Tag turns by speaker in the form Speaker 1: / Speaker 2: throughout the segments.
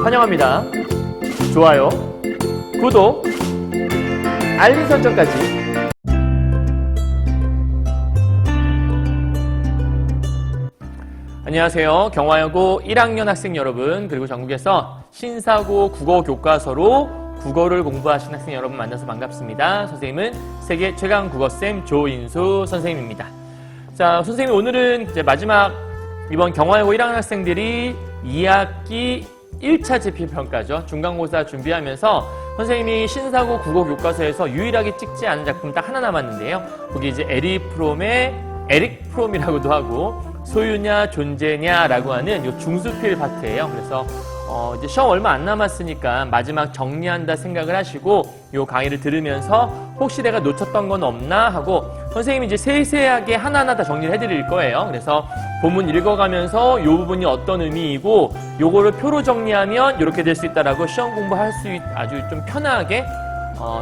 Speaker 1: 환영합니다. 좋아요, 구독, 알림 설정까지. 안녕하세요. 경화여고 1학년 학생 여러분, 그리고 전국에서 신사고 국어 교과서로 국어를 공부하신 학생 여러분 만나서 반갑습니다. 선생님은 세계 최강 국어쌤 조인수 선생님입니다. 자, 선생님 오늘은 이제 마지막 이번 경화여고 1학년 학생들이 2학기 1차 제필평가죠. 중간고사 준비하면서 선생님이 신사고 국어 교과서에서 유일하게 찍지 않은 작품 딱 하나 남았는데요. 거기 이제 에릭 프롬이라고도 하고 소유냐 존재냐라고 하는 요 중수필 파트예요. 그래서 이제 시험 얼마 안 남았으니까 마지막 정리한다 생각을 하시고 요 강의를 들으면서 혹시 내가 놓쳤던 건 없나 하고 선생님이 이제 세세하게 하나하나 다 정리를 해드릴 거예요. 그래서 본문 읽어가면서 요 부분이 어떤 의미이고 요거를 표로 정리하면 이렇게 될 수 있다라고 시험 공부할 수 아주 좀 편하게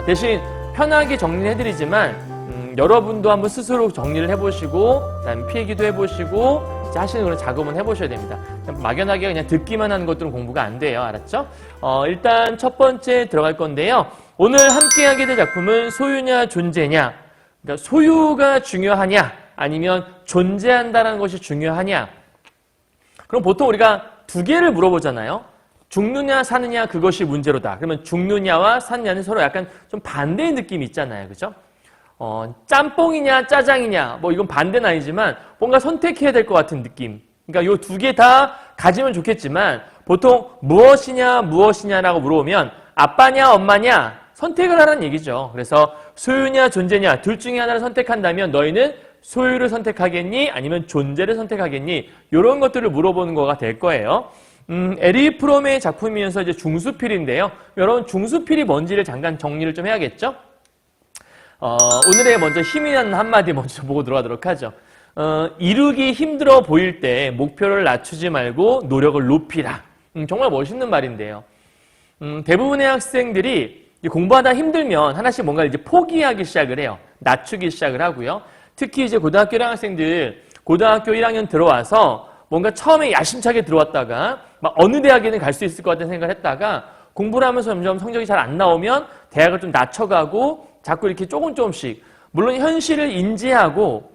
Speaker 1: 대신 편하게 정리를 해드리지만 여러분도 한번 스스로 정리를 해보시고 그다음에 필기도 해보시고 하시는 그런 작업은 해보셔야 됩니다. 막연하게 그냥 듣기만 하는 것들은 공부가 안 돼요. 알았죠? 일단 첫 번째 들어갈 건데요. 오늘 함께 하게 될 작품은 소유냐 존재냐, 그러니까 소유가 중요하냐 아니면 존재한다는 것이 중요하냐. 그럼 보통 우리가 두 개를 물어보잖아요. 죽느냐 사느냐 그것이 문제로다. 그러면 죽느냐와 사느냐는 서로 약간 좀 반대의 느낌이 있잖아요. 그죠? 짬뽕이냐 짜장이냐 뭐 이건 반대는 아니지만 뭔가 선택해야 될 것 같은 느낌. 그러니까 요 두 개 다 가지면 좋겠지만 보통 무엇이냐라고 물어보면 아빠냐 엄마냐 선택을 하라는 얘기죠. 그래서 소유냐 존재냐 둘 중에 하나를 선택한다면 너희는 소유를 선택하겠니 아니면 존재를 선택하겠니 이런 것들을 물어보는 거가 될 거예요. 에릭 프롬의 작품이면서 이제 중수필인데요. 여러분 중수필이 뭔지를 잠깐 정리를 좀 해야겠죠? 오늘의 먼저 힘이 나는 한마디 먼저 보고 들어가도록 하죠. 이루기 힘들어 보일 때 목표를 낮추지 말고 노력을 높이라. 정말 멋있는 말인데요. 대부분의 학생들이 공부하다 힘들면 하나씩 뭔가 이제 포기하기 시작을 해요. 낮추기 시작을 하고요. 특히 이제 고등학교 1학년 학생들, 고등학교 1학년 들어와서 뭔가 처음에 야심차게 들어왔다가 막 어느 대학에는 갈 수 있을 것 같다는 생각을 했다가 공부를 하면서 점점 성적이 잘 안 나오면 대학을 좀 낮춰가고 자꾸 이렇게 조금씩 물론 현실을 인지하고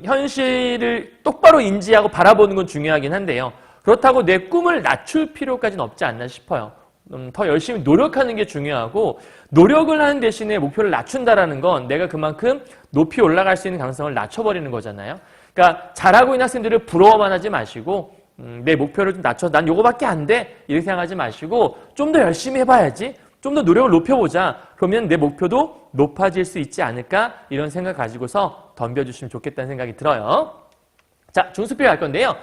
Speaker 1: 현실을 똑바로 인지하고 바라보는 건 중요하긴 한데요. 그렇다고 내 꿈을 낮출 필요까지는 없지 않나 싶어요. 더 열심히 노력하는 게 중요하고 노력을 하는 대신에 목표를 낮춘다라는 건 내가 그만큼 높이 올라갈 수 있는 가능성을 낮춰버리는 거잖아요. 그러니까 잘하고 있는 학생들을 부러워만 하지 마시고 내 목표를 좀 낮춰서 난 요거밖에 안 돼 이렇게 생각하지 마시고 좀 더 열심히 해봐야지 좀 더 노력을 높여보자. 그러면 내 목표도 높아질 수 있지 않을까? 이런 생각 가지고서 덤벼주시면 좋겠다는 생각이 들어요. 자, 중수필 갈 건데요.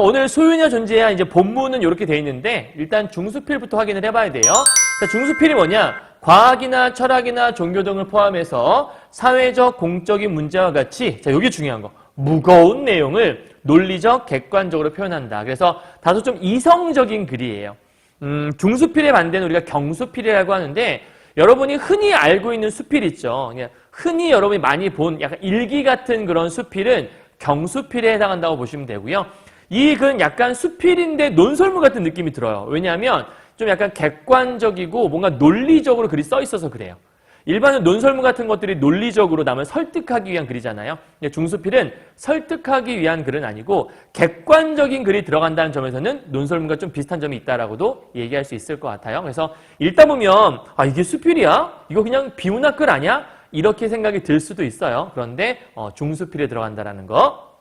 Speaker 1: 오늘 소유냐 존재냐 이제 본문은 이렇게 돼 있는데 일단 중수필부터 확인을 해봐야 돼요. 자, 중수필이 뭐냐? 과학이나 철학이나 종교 등을 포함해서 사회적, 공적인 문제와 같이 자, 여기 중요한 거. 무거운 내용을 논리적, 객관적으로 표현한다. 그래서 다소 좀 이성적인 글이에요. 중수필의 반대는 우리가 경수필이라고 하는데 여러분이 흔히 알고 있는 수필 있죠. 흔히 여러분이 많이 본 약간 일기 같은 그런 수필은 경수필에 해당한다고 보시면 되고요. 이 글은 약간 수필인데 논설문 같은 느낌이 들어요. 왜냐하면 좀 약간 객관적이고 뭔가 논리적으로 글이 써 있어서 그래요. 일반은 논설문 같은 것들이 논리적으로 남을 설득하기 위한 글이잖아요. 중수필은 설득하기 위한 글은 아니고 객관적인 글이 들어간다는 점에서는 논설문과 좀 비슷한 점이 있다라고도 얘기할 수 있을 것 같아요. 그래서 읽다 보면 아 이게 수필이야? 이거 그냥 비문학 글 아니야? 이렇게 생각이 들 수도 있어요. 그런데 중수필에 들어간다라는 거.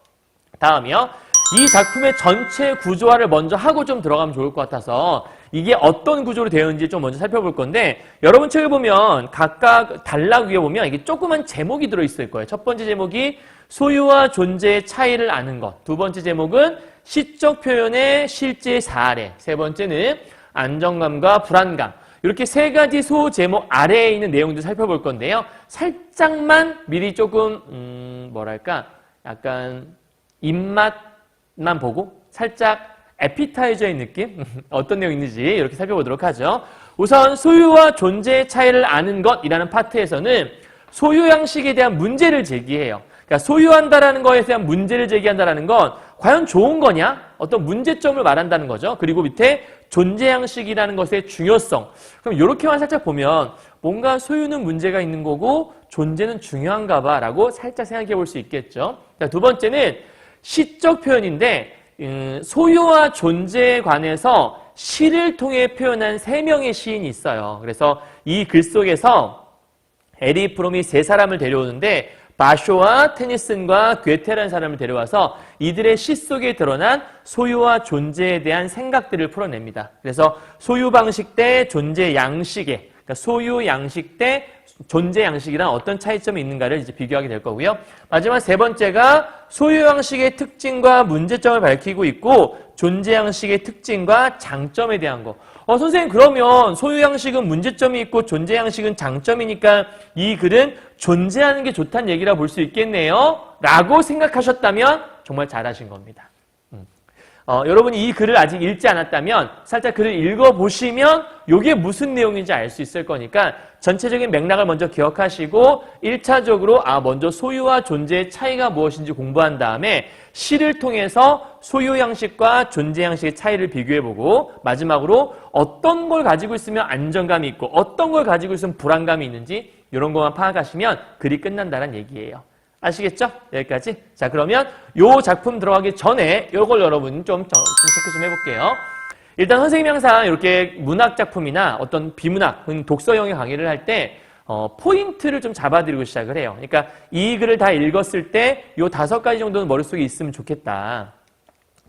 Speaker 1: 다음이요. 이 작품의 전체 구조화를 먼저 하고 좀 들어가면 좋을 것 같아서 이게 어떤 구조로 되어 있는지 좀 먼저 살펴볼 건데 여러분 책을 보면 각각 단락 위에 보면 이게 조그만 제목이 들어있을 거예요. 첫 번째 제목이 소유와 존재의 차이를 아는 것. 두 번째 제목은 시적 표현의 실제 사례. 세 번째는 안정감과 불안감. 이렇게 세 가지 소제목 아래에 있는 내용들 살펴볼 건데요. 살짝만 미리 조금 뭐랄까 약간 입맛만 보고 살짝 에피타이저의 느낌? 어떤 내용이 있는지 이렇게 살펴보도록 하죠. 우선 소유와 존재의 차이를 아는 것이라는 파트에서는 소유 양식에 대한 문제를 제기해요. 그러니까 소유한다라는 거에 대한 문제를 제기한다라는 건 과연 좋은 거냐? 어떤 문제점을 말한다는 거죠. 그리고 밑에 존재 양식이라는 것의 중요성. 그럼 이렇게만 살짝 보면 뭔가 소유는 문제가 있는 거고 존재는 중요한가 봐라고 살짝 생각해 볼 수 있겠죠. 자, 두 번째는 시적 표현인데 소유와 존재에 관해서 시를 통해 표현한 3명의 시인이 있어요. 그래서 이 글 속에서 에리 프롬이 3사람을 데려오는데 바쇼와 테니슨과 괴테라는 사람을 데려와서 이들의 시 속에 드러난 소유와 존재에 대한 생각들을 풀어냅니다. 그래서 소유 방식 대 존재 양식의, 그러니까 소유 양식 대 존재 양식이란 어떤 차이점이 있는가를 이제 비교하게 될 거고요. 마지막 3번째가 소유 양식의 특징과 문제점을 밝히고 있고 존재 양식의 특징과 장점에 대한 거. 선생님 그러면 소유 양식은 문제점이 있고 존재 양식은 장점이니까 이 글은 존재하는 게 좋다는 얘기라 볼 수 있겠네요. 라고 생각하셨다면 정말 잘하신 겁니다. 여러분이 이 글을 아직 읽지 않았다면 살짝 글을 읽어보시면 이게 무슨 내용인지 알 수 있을 거니까 전체적인 맥락을 먼저 기억하시고 1차적으로 먼저 소유와 존재의 차이가 무엇인지 공부한 다음에 시를 통해서 소유 양식과 존재 양식의 차이를 비교해보고 마지막으로 어떤 걸 가지고 있으면 안정감이 있고 어떤 걸 가지고 있으면 불안감이 있는지 이런 것만 파악하시면 글이 끝난다는 얘기예요. 아시겠죠? 여기까지. 자, 그러면 요 작품 들어가기 전에 요걸 여러분 좀 체크 좀 해볼게요. 일단 선생님이 항상 이렇게 문학 작품이나 어떤 비문학, 독서형의 강의를 할 때 포인트를 좀 잡아드리고 시작을 해요. 그러니까 이 글을 다 읽었을 때 요 5가지 정도는 머릿속에 있으면 좋겠다.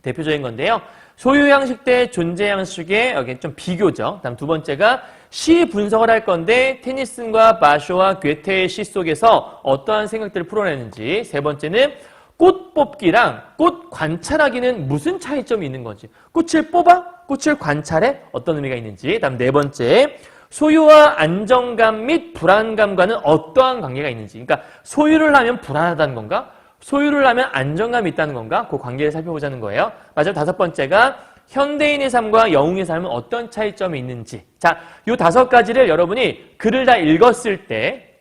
Speaker 1: 대표적인 건데요. 소유 양식 대 존재 양식의 여기 좀 비교죠. 다음 두 번째가 시 분석을 할 건데 테니슨과 바쇼와 괴테의 시 속에서 어떠한 생각들을 풀어내는지. 세 번째는 꽃 뽑기랑 꽃 관찰하기는 무슨 차이점이 있는 건지. 꽃을 뽑아? 꽃을 관찰해? 어떤 의미가 있는지. 다음 네 번째, 소유와 안정감 및 불안감과는 어떠한 관계가 있는지. 그러니까 소유를 하면 불안하다는 건가? 소유를 하면 안정감이 있다는 건가? 그 관계를 살펴보자는 거예요. 마지막 5번째가 현대인의 삶과 영웅의 삶은 어떤 차이점이 있는지. 자, 요 5가지를 여러분이 글을 다 읽었을 때,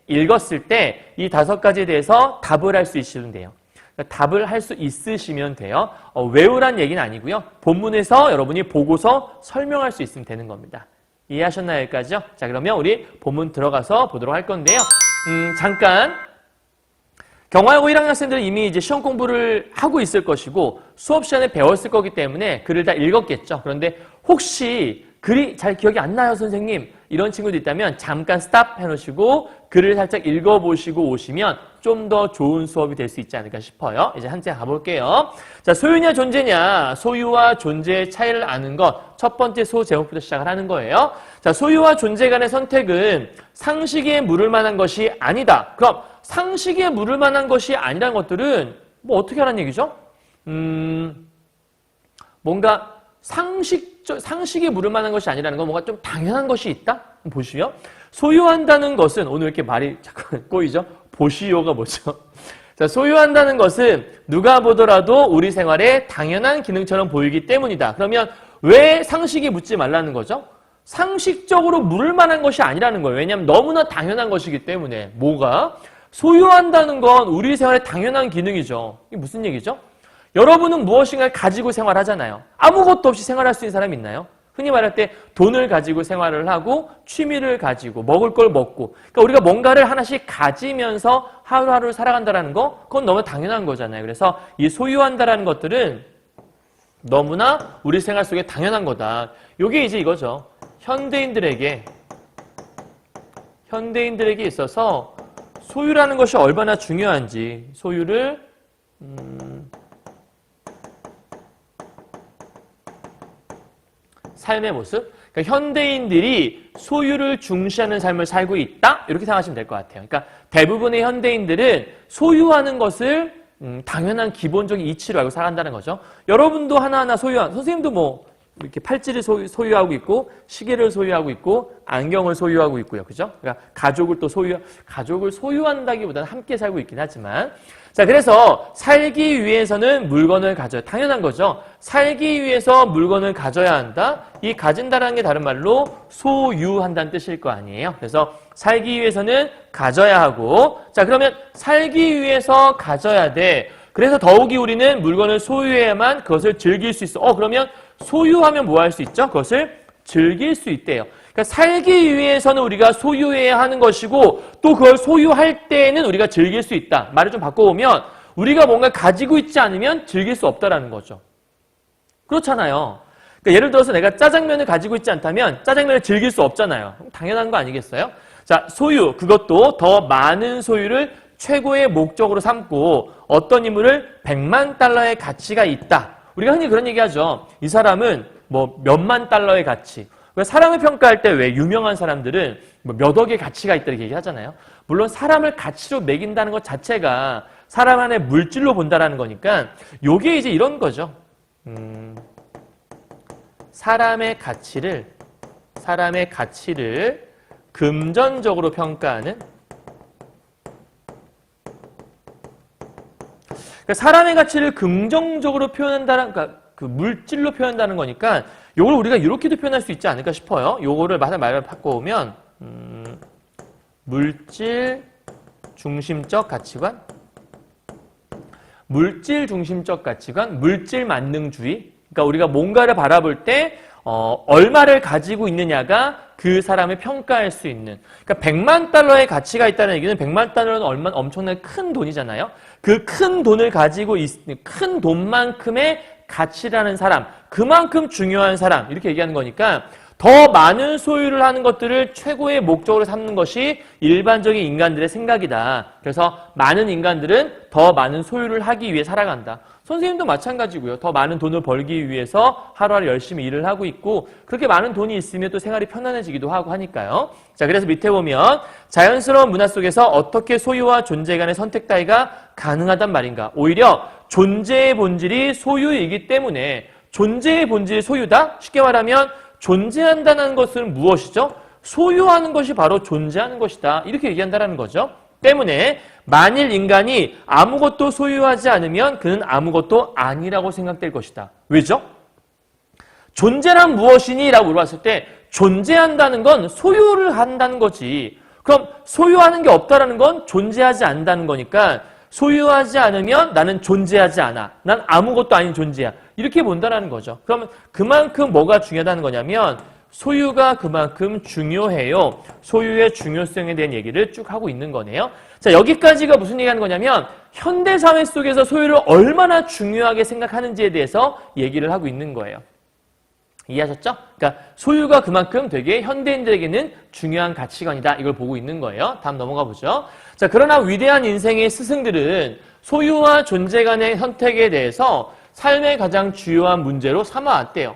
Speaker 1: 읽었을 때 이 5가지에 대해서 답을 할 수 있으면 돼요. 그러니까 답을 할 수 있으시면 돼요. 외우란 얘기는 아니고요. 본문에서 여러분이 보고서 설명할 수 있으면 되는 겁니다. 이해하셨나요? 여기까지요? 자, 그러면 우리 본문 들어가서 보도록 할 건데요. 잠깐. 경화여고 1학년 학생들은 이미 이제 시험 공부를 하고 있을 것이고 수업 시간에 배웠을 거기 때문에 글을 다 읽었겠죠. 그런데 혹시 글이 잘 기억이 안 나요, 선생님? 이런 친구도 있다면 잠깐 스탑 해놓으시고 글을 살짝 읽어보시고 오시면 좀 더 좋은 수업이 될 수 있지 않을까 싶어요. 이제 한째 가볼게요. 자, 소유냐 존재냐, 소유와 존재의 차이를 아는 것. 첫 번째 소 제목부터 시작을 하는 거예요. 자, 소유와 존재 간의 선택은 상식에 물을 만한 것이 아니다. 그럼 상식에 물을 만한 것이 아니라는 것들은 뭐 어떻게 하라는 얘기죠? 뭔가 상식에 물을 만한 것이 아니라는 건 뭔가 좀 당연한 것이 있다? 보시요. 소유한다는 것은 오늘 이렇게 말이 자꾸 꼬이죠? 보시오가 뭐죠? 자, 소유한다는 것은 누가 보더라도 우리 생활에 당연한 기능처럼 보이기 때문이다. 그러면 왜 상식에 묻지 말라는 거죠? 상식적으로 물을 만한 것이 아니라는 거예요. 왜냐하면 너무나 당연한 것이기 때문에. 뭐가? 소유한다는 건 우리 생활의 당연한 기능이죠. 이게 무슨 얘기죠? 여러분은 무엇인가를 가지고 생활하잖아요. 아무것도 없이 생활할 수 있는 사람이 있나요? 흔히 말할 때 돈을 가지고 생활을 하고 취미를 가지고 먹을 걸 먹고 그러니까 우리가 뭔가를 하나씩 가지면서 하루하루 살아간다는 거 그건 너무 당연한 거잖아요. 그래서 이 소유한다라는 것들은 너무나 우리 생활 속에 당연한 거다. 이게 이제 이거죠. 현대인들에게 있어서 소유라는 것이 얼마나 중요한지 소유를 삶의 모습. 그러니까 현대인들이 소유를 중시하는 삶을 살고 있다? 이렇게 생각하시면 될 것 같아요. 그러니까 대부분의 현대인들은 소유하는 것을 당연한 기본적인 이치로 알고 살아간다는 거죠. 여러분도 하나하나 선생님도 뭐 이렇게 팔찌를 소유하고 있고 시계를 소유하고 있고 안경을 소유하고 있고요. 그죠? 그러니까 가족을 소유한다기보다는 함께 살고 있긴 하지만 자, 그래서 살기 위해서는 물건을 가져야 당연한 거죠. 살기 위해서 물건을 가져야 한다. 이 가진다라는 게 다른 말로 소유한다는 뜻일 거 아니에요. 그래서 살기 위해서는 가져야 하고 자, 그러면 살기 위해서 가져야 돼. 그래서 더욱이 우리는 물건을 소유해야만 그것을 즐길 수 있어. 그러면 소유하면 뭐 할 수 있죠? 그것을 즐길 수 있대요. 그러니까 살기 위해서는 우리가 소유해야 하는 것이고 또 그걸 소유할 때는 우리가 즐길 수 있다. 말을 좀 바꿔보면 우리가 뭔가 가지고 있지 않으면 즐길 수 없다라는 거죠. 그렇잖아요. 그러니까 예를 들어서 내가 짜장면을 가지고 있지 않다면 짜장면을 즐길 수 없잖아요. 당연한 거 아니겠어요? 자, 소유, 그것도 더 많은 소유를 최고의 목적으로 삼고 어떤 인물을 100만 달러의 가치가 있다. 우리가 흔히 그런 얘기하죠. 이 사람은 뭐 몇만 달러의 가치. 사람을 평가할 때 왜 유명한 사람들은 뭐 몇 억의 가치가 있다 이렇게 얘기하잖아요. 물론 사람을 가치로 매긴다는 것 자체가 사람 안에 물질로 본다라는 거니까 요게 이제 이런 거죠. 사람의 가치를 금전적으로 평가하는, 그러니까 사람의 가치를 긍정적으로 표현한다는, 그러니까 그 물질로 표현한다는 거니까 요걸 우리가 이렇게도 표현할 수 있지 않을까 싶어요. 요거를 말을 바꿔오면 물질 중심적 가치관, 물질 만능주의. 그러니까 우리가 뭔가를 바라볼 때 얼마를 가지고 있느냐가 그 사람을 평가할 수 있는. 그러니까 100만 달러의 가치가 있다는 얘기는 100만 달러는 얼마나 엄청나게 큰 돈이잖아요. 그 큰 돈을 가지고 있는 큰 돈만큼의 가치라는 사람, 그만큼 중요한 사람 이렇게 얘기하는 거니까 더 많은 소유를 하는 것들을 최고의 목적으로 삼는 것이 일반적인 인간들의 생각이다. 그래서 많은 인간들은 더 많은 소유를 하기 위해 살아간다. 선생님도 마찬가지고요. 더 많은 돈을 벌기 위해서 하루하루 열심히 일을 하고 있고 그렇게 많은 돈이 있으면 또 생활이 편안해지기도 하고 하니까요. 자, 그래서 밑에 보면 자연스러운 문화 속에서 어떻게 소유와 존재 간의 선택 따위가 가능하단 말인가. 오히려 존재의 본질이 소유이기 때문에 존재의 본질이 소유다? 쉽게 말하면 존재한다는 것은 무엇이죠? 소유하는 것이 바로 존재하는 것이다. 이렇게 얘기한다는 거죠. 때문에 만일 인간이 아무것도 소유하지 않으면 그는 아무것도 아니라고 생각될 것이다. 왜죠? 존재란 무엇이니? 라고 물어봤을 때 존재한다는 건 소유를 한다는 거지. 그럼 소유하는 게 없다는 건 존재하지 않는다는 거니까 소유하지 않으면 나는 존재하지 않아. 난 아무것도 아닌 존재야. 이렇게 본다는 거죠. 그러면 그만큼 뭐가 중요하다는 거냐면 소유가 그만큼 중요해요. 소유의 중요성에 대한 얘기를 쭉 하고 있는 거네요. 자, 여기까지가 무슨 얘기하는 거냐면 현대사회 속에서 소유를 얼마나 중요하게 생각하는지에 대해서 얘기를 하고 있는 거예요. 이해하셨죠? 그러니까 소유가 그만큼 되게 현대인들에게는 중요한 가치관이다. 이걸 보고 있는 거예요. 다음 넘어가 보죠. 자, 그러나 위대한 인생의 스승들은 소유와 존재 간의 선택에 대해서 삶의 가장 주요한 문제로 삼아왔대요.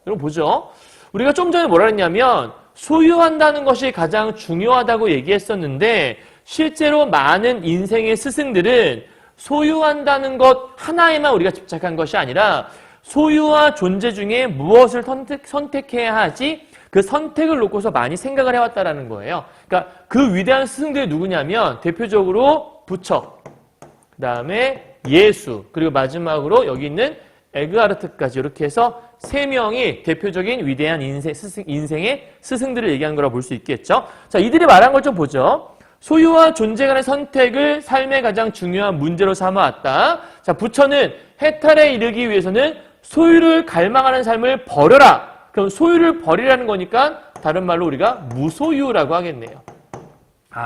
Speaker 1: 여러분 보죠? 우리가 좀 전에 뭐라 했냐면 소유한다는 것이 가장 중요하다고 얘기했었는데 실제로 많은 인생의 스승들은 소유한다는 것 하나에만 우리가 집착한 것이 아니라 소유와 존재 중에 무엇을 선택해야 하지? 그 선택을 놓고서 많이 생각을 해왔다라는 거예요. 그러니까 그 위대한 스승들이 누구냐면 대표적으로 부처, 그 다음에 예수, 그리고 마지막으로 여기 있는 에그하르트까지 이렇게 해서 세 명이 대표적인 위대한 인생의 스승들을 얘기하는 거라고 볼 수 있겠죠. 자, 이들이 말한 걸 좀 보죠. 소유와 존재 간의 선택을 삶의 가장 중요한 문제로 삼아왔다. 자, 부처는 해탈에 이르기 위해서는 소유를 갈망하는 삶을 버려라. 그럼 소유를 버리라는 거니까 다른 말로 우리가 무소유라고 하겠네요.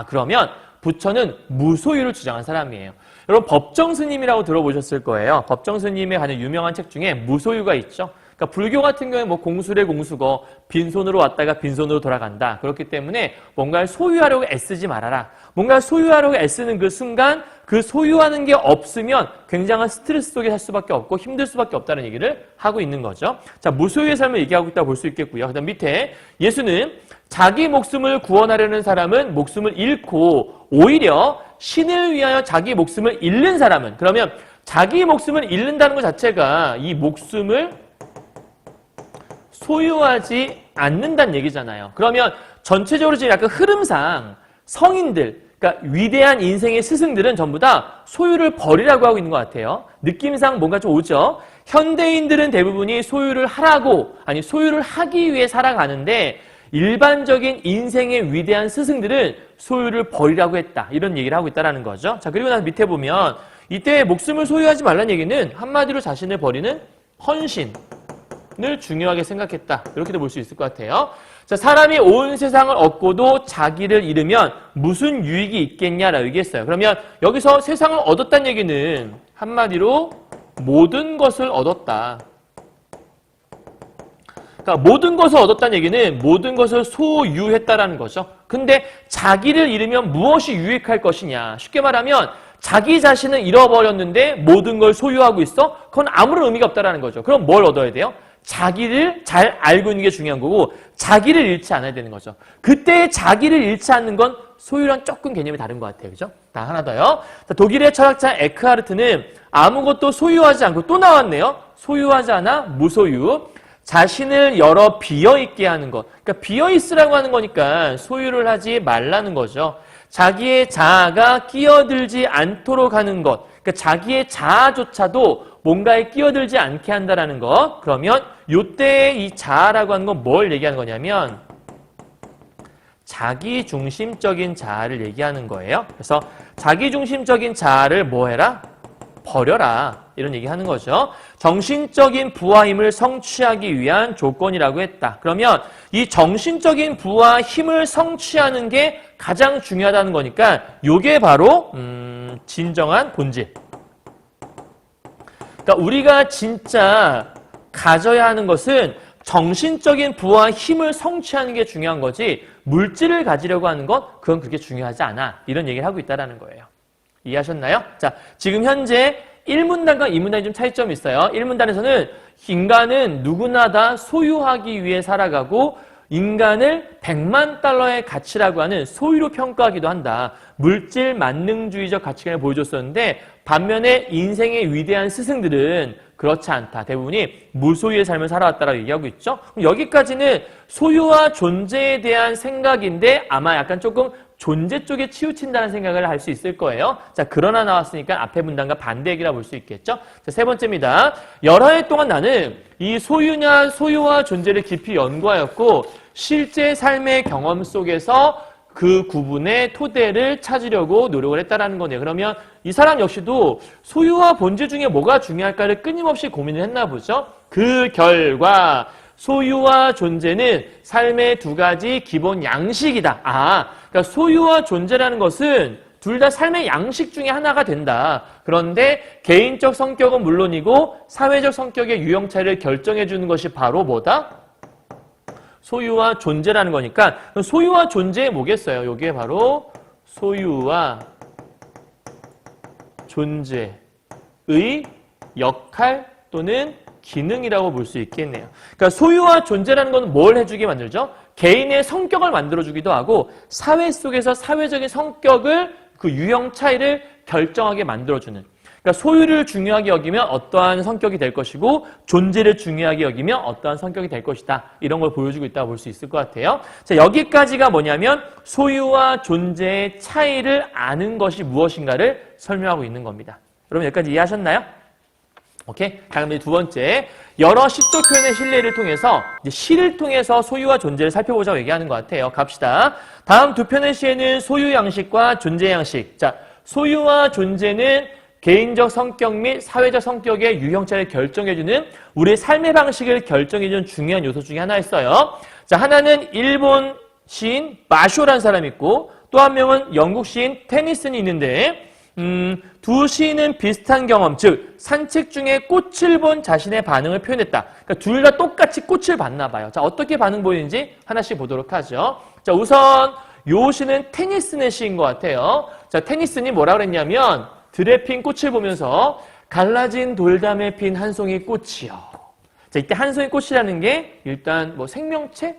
Speaker 1: 그러면 부처는 무소유를 주장한 사람이에요. 여러분 법정 스님이라고 들어보셨을 거예요. 법정 스님의 가장 유명한 책 중에 무소유가 있죠. 그러니까 불교 같은 경우에 뭐 공수래 공수거, 빈손으로 왔다가 빈손으로 돌아간다. 그렇기 때문에 뭔가를 소유하려고 애쓰지 말아라. 뭔가를 소유하려고 애쓰는 그 순간 그 소유하는 게 없으면 굉장한 스트레스 속에 살 수밖에 없고 힘들 수밖에 없다는 얘기를 하고 있는 거죠. 자, 무소유의 삶을 얘기하고 있다고 볼 수 있겠고요. 그 다음 밑에 예수는 자기 목숨을 구원하려는 사람은 목숨을 잃고 오히려 신을 위하여 자기 목숨을 잃는 사람은, 그러면 자기 목숨을 잃는다는 것 자체가 이 목숨을 소유하지 않는다는 얘기잖아요. 그러면 전체적으로 지금 약간 흐름상 성인들, 그러니까 위대한 인생의 스승들은 전부 다 소유를 버리라고 하고 있는 것 같아요. 느낌상 뭔가 좀 오죠. 현대인들은 대부분이 소유를 하라고, 아니 소유를 하기 위해 살아가는데 일반적인 인생의 위대한 스승들은 소유를 버리라고 했다. 이런 얘기를 하고 있다는 거죠. 자, 그리고 나서 밑에 보면 이때 목숨을 소유하지 말라는 얘기는 한마디로 자신을 버리는 헌신, 중요하게 생각했다. 이렇게도 볼 수 있을 것 같아요. 자, 사람이 온 세상을 얻고도 자기를 잃으면 무슨 유익이 있겠냐라고 얘기했어요. 그러면 여기서 세상을 얻었다는 얘기는 한마디로 모든 것을 얻었다. 그러니까 모든 것을 얻었다는 얘기는 모든 것을 소유했다라는 거죠. 근데 자기를 잃으면 무엇이 유익할 것이냐. 쉽게 말하면 자기 자신을 잃어버렸는데 모든 걸 소유하고 있어? 그건 아무런 의미가 없다라는 거죠. 그럼 뭘 얻어야 돼요? 자기를 잘 알고 있는 게 중요한 거고 자기를 잃지 않아야 되는 거죠. 그때 자기를 잃지 않는 건 소유랑 조금 개념이 다른 것 같아요. 그죠? 하나 더요. 자, 독일의 철학자 에크하르트는 아무것도 소유하지 않고 또 나왔네요. 소유하지 않아 무소유. 자신을 열어 비어있게 하는 것. 그러니까 비어있으라고 하는 거니까 소유를 하지 말라는 거죠. 자기의 자아가 끼어들지 않도록 하는 것. 그러니까 자기의 자아조차도 뭔가에 끼어들지 않게 한다라는 것. 그러면 요때 이 자아라고 하는 건 뭘 얘기하는 거냐면 자기중심적인 자아를 얘기하는 거예요. 그래서 자기중심적인 자아를 뭐 해라? 버려라. 이런 얘기하는 거죠. 정신적인 부와 힘을 성취하기 위한 조건이라고 했다. 그러면 이 정신적인 부와 힘을 성취하는 게 가장 중요하다는 거니까 이게 바로 진정한 본질. 그러니까 우리가 진짜 가져야 하는 것은 정신적인 부와 힘을 성취하는 게 중요한 거지 물질을 가지려고 하는 것 그건 그렇게 중요하지 않아. 이런 얘기를 하고 있다는 거예요. 이해하셨나요? 자, 지금 현재 1문단과 2문단이 좀 차이점이 있어요. 1문단에서는 인간은 누구나 다 소유하기 위해 살아가고 인간을 100만 달러의 가치라고 하는 소유로 평가하기도 한다. 물질 만능주의적 가치관을 보여줬었는데 반면에 인생의 위대한 스승들은 그렇지 않다. 대부분이 무소유의 삶을 살아왔다라고 얘기하고 있죠. 그럼 여기까지는 소유와 존재에 대한 생각인데 아마 약간 조금 존재 쪽에 치우친다는 생각을 할 수 있을 거예요. 자, 그러나 나왔으니까 앞에 문단과 반대 얘기라 볼 수 있겠죠. 자, 세 번째입니다. 여러 해 동안 나는 이 소유와 존재를 깊이 연구하였고 실제 삶의 경험 속에서 그 구분의 토대를 찾으려고 노력을 했다라는 거네요. 그러면 이 사람 역시도 소유와 본질 중에 뭐가 중요할까를 끊임없이 고민을 했나 보죠. 그 결과 소유와 존재는 삶의 두 가지 기본 양식이다. 그러니까 소유와 존재라는 것은 둘 다 삶의 양식 중에 하나가 된다. 그런데 개인적 성격은 물론이고 사회적 성격의 유형차를 결정해 주는 것이 바로 뭐다? 소유와 존재라는 거니까 소유와 존재에 뭐겠어요? 이게 바로 소유와 존재의 역할 또는 기능이라고 볼 수 있겠네요. 그러니까 소유와 존재라는 건 뭘 해주게 만들죠? 개인의 성격을 만들어주기도 하고 사회 속에서 사회적인 성격을 그 유형 차이를 결정하게 만들어주는. 그러니까 소유를 중요하게 여기면 어떠한 성격이 될 것이고 존재를 중요하게 여기면 어떠한 성격이 될 것이다. 이런 걸 보여주고 있다고 볼 수 있을 것 같아요. 자, 여기까지가 뭐냐면 소유와 존재의 차이를 아는 것이 무엇인가를 설명하고 있는 겁니다. 여러분 여기까지 이해하셨나요? 오케이. 다음 두 번째, 여러 시적 표현의 신뢰를 통해서 이제 시를 통해서 소유와 존재를 살펴보자고 얘기하는 것 같아요. 갑시다. 다음 두 편의 시에는 소유 양식과 존재 양식. 자, 소유와 존재는 개인적 성격 및 사회적 성격의 유형차를 결정해주는 우리의 삶의 방식을 결정해주는 중요한 요소 중에 하나였어요. 자, 하나는 일본 시인 마쇼라는 사람이 있고 또 한 명은 영국 시인 테니슨이 있는데 두 시인은 비슷한 경험, 즉 산책 중에 꽃을 본 자신의 반응을 표현했다. 그러니까 둘 다 똑같이 꽃을 봤나 봐요. 자, 어떻게 반응 보이는지 하나씩 보도록 하죠. 자, 우선 요 시는 테니슨의 시인 것 같아요. 자, 테니슨이 뭐라 그랬냐면 들에 핀 꽃을 보면서 갈라진 돌담에 핀 한 송이 꽃이요. 자, 이때 한 송이 꽃이라는 게 일단 뭐 생명체?